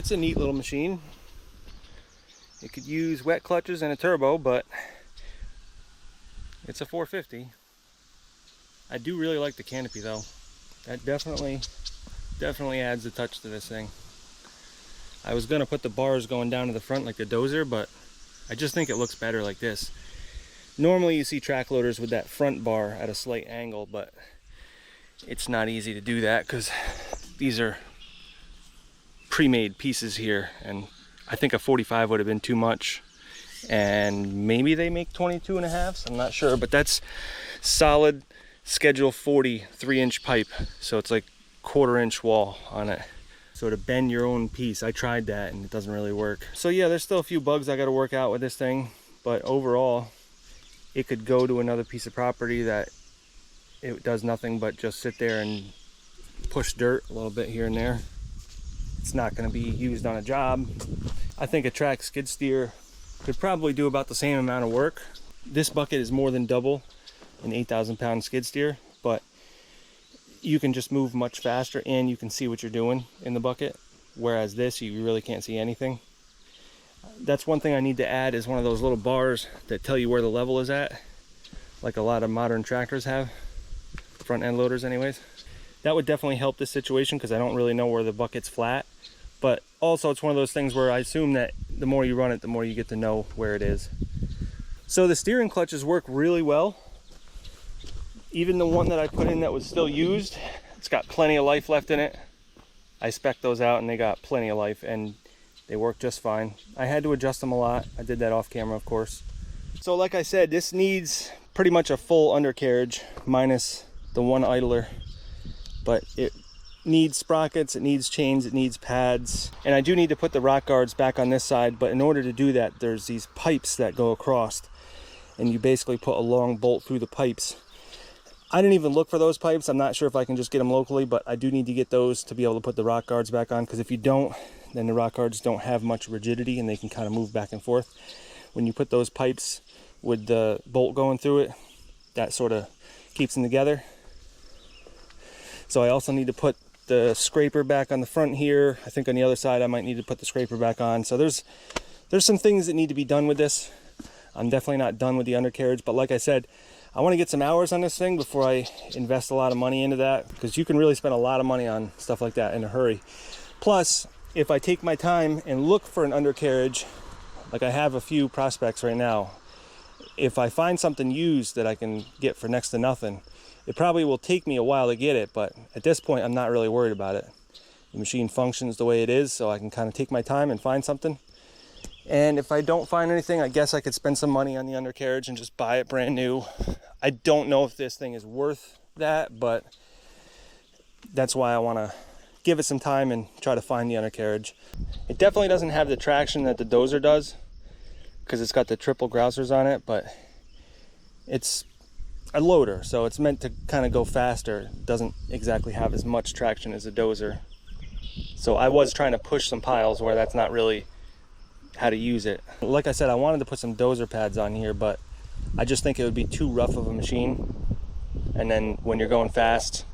It's a neat little machine. It could use wet clutches and a turbo, but it's a 450. I do really like the canopy though. That definitely adds a touch to this thing. I was gonna put the bars going down to the front like the dozer, but I just think it looks better like this. Normally you see track loaders with that front bar at a slight angle, but it's not easy to do that because these are pre-made pieces here, and I think a 45 would have been too much, and maybe they make 22.5s, I'm not sure, but that's solid schedule 40 3-inch pipe, so it's like 1/4-inch wall on it. So to bend your own piece, I tried that and it doesn't really work. So yeah, there's still a few bugs I got to work out with this thing, but overall it could go to another piece of property that it does nothing but just sit there and push dirt a little bit here and there. It's not going to be used on a job. I think a track skid steer could probably do about the same amount of work. This bucket is more than double an 8,000 pound skid steer, but you can just move much faster and you can see what you're doing in the bucket, whereas this you really can't see anything. That's one thing I need to add, is one of those little bars that tell you where the level is at, like a lot of modern tractors have, front end loaders anyways. That would definitely help this situation because I don't really know where the bucket's flat, but also it's one of those things where I assume that the more you run it, the more you get to know where it is. So the steering clutches work really well. Even the one that I put in that was still used, it's got plenty of life left in it. I spec'd those out and they got plenty of life and they work just fine. I had to adjust them a lot. I did that off camera, of course. So like I said, this needs pretty much a full undercarriage minus the one idler, but it needs sprockets, it needs chains, it needs pads, and I do need to put the rock guards back on this side, but in order to do that, there's these pipes that go across, and you basically put a long bolt through the pipes. I didn't even look for those pipes. I'm not sure if I can just get them locally, but I do need to get those to be able to put the rock guards back on, because if you don't, then the rock guards don't have much rigidity and they can kind of move back and forth. When you put those pipes with the bolt going through it, that sort of keeps them together. So I also need to put the scraper back on the front here. I think on the other side I might need to put the scraper back on. So there's some things that need to be done with this. I'm definitely not done with the undercarriage, but like I said, I want to get some hours on this thing before I invest a lot of money into that, because you can really spend a lot of money on stuff like that in a hurry. Plus, if I take my time and look for an undercarriage, like I have a few prospects right now, if I find something used that I can get for next to nothing, it probably will take me a while to get it, but at this point I'm not really worried about it. The machine functions the way it is, so I can kind of take my time and find something. And if I don't find anything, I guess I could spend some money on the undercarriage and just buy it brand new. I don't know if this thing is worth that, but that's why I want to give it some time and try to find the undercarriage. It definitely doesn't have the traction that the dozer does, because it's got the triple grousers on it, but it's a loader, so it's meant to kind of go faster. It doesn't exactly have as much traction as a dozer. So I was trying to push some piles where that's not really how to use it. Like I said, I wanted to put some dozer pads on here, but I just think it would be too rough of a machine. And then when you're going fast,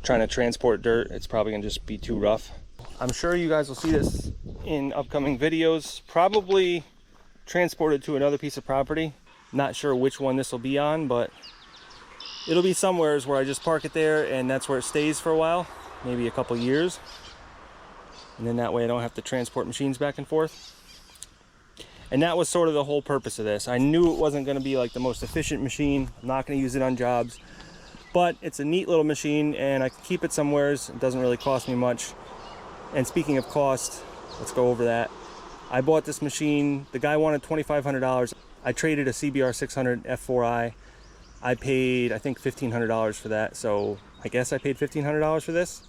trying to transport dirt, it's probably gonna just be too rough. I'm sure you guys will see this in upcoming videos, probably transported to another piece of property. Not sure which one this will be on, but it'll be somewhere where I just park it there and that's where it stays for a while, maybe a couple years. And then that way I don't have to transport machines back and forth. And that was sort of the whole purpose of this. I knew it wasn't going to be like the most efficient machine. I'm not going to use it on jobs, but it's a neat little machine and I can keep it somewheres. It doesn't really cost me much. And speaking of cost, let's go over that. I bought this machine. The guy wanted $2,500. I traded a CBR 600 F4i. I paid, I think, $1,500 for that. So I guess I paid $1,500 for this.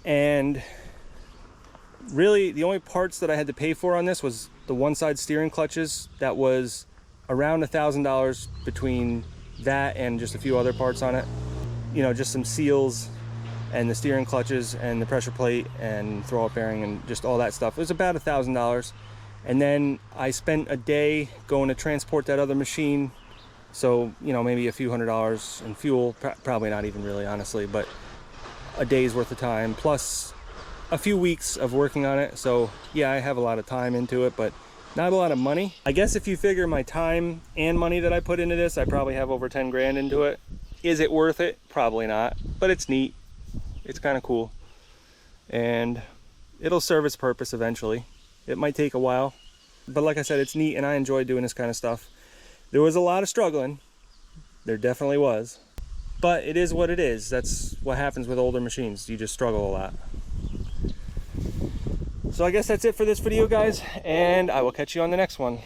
And really the only parts that I had to pay for on this was the one side steering clutches. That was around $1,000 between that and just a few other parts on it. You know, just some seals and the steering clutches and the pressure plate and throw-up bearing and just all that stuff. It was about $1,000. And then I spent a day going to transport that other machine. So, you know, maybe a few $100s in fuel, probably not even really, honestly, but a day's worth of time, plus a few weeks of working on it, so yeah, I have a lot of time into it, but not a lot of money. I guess if you figure my time and money that I put into this, I probably have over 10 grand into it. Is it worth it? Probably not, but it's neat. It's kind of cool, and it'll serve its purpose eventually. It might take a while, but like I said, it's neat, and I enjoy doing this kind of stuff. There was a lot of struggling. There definitely was, but it is what it is. That's what happens with older machines. You just struggle a lot. So I guess that's it for this video, guys, and I will catch you on the next one.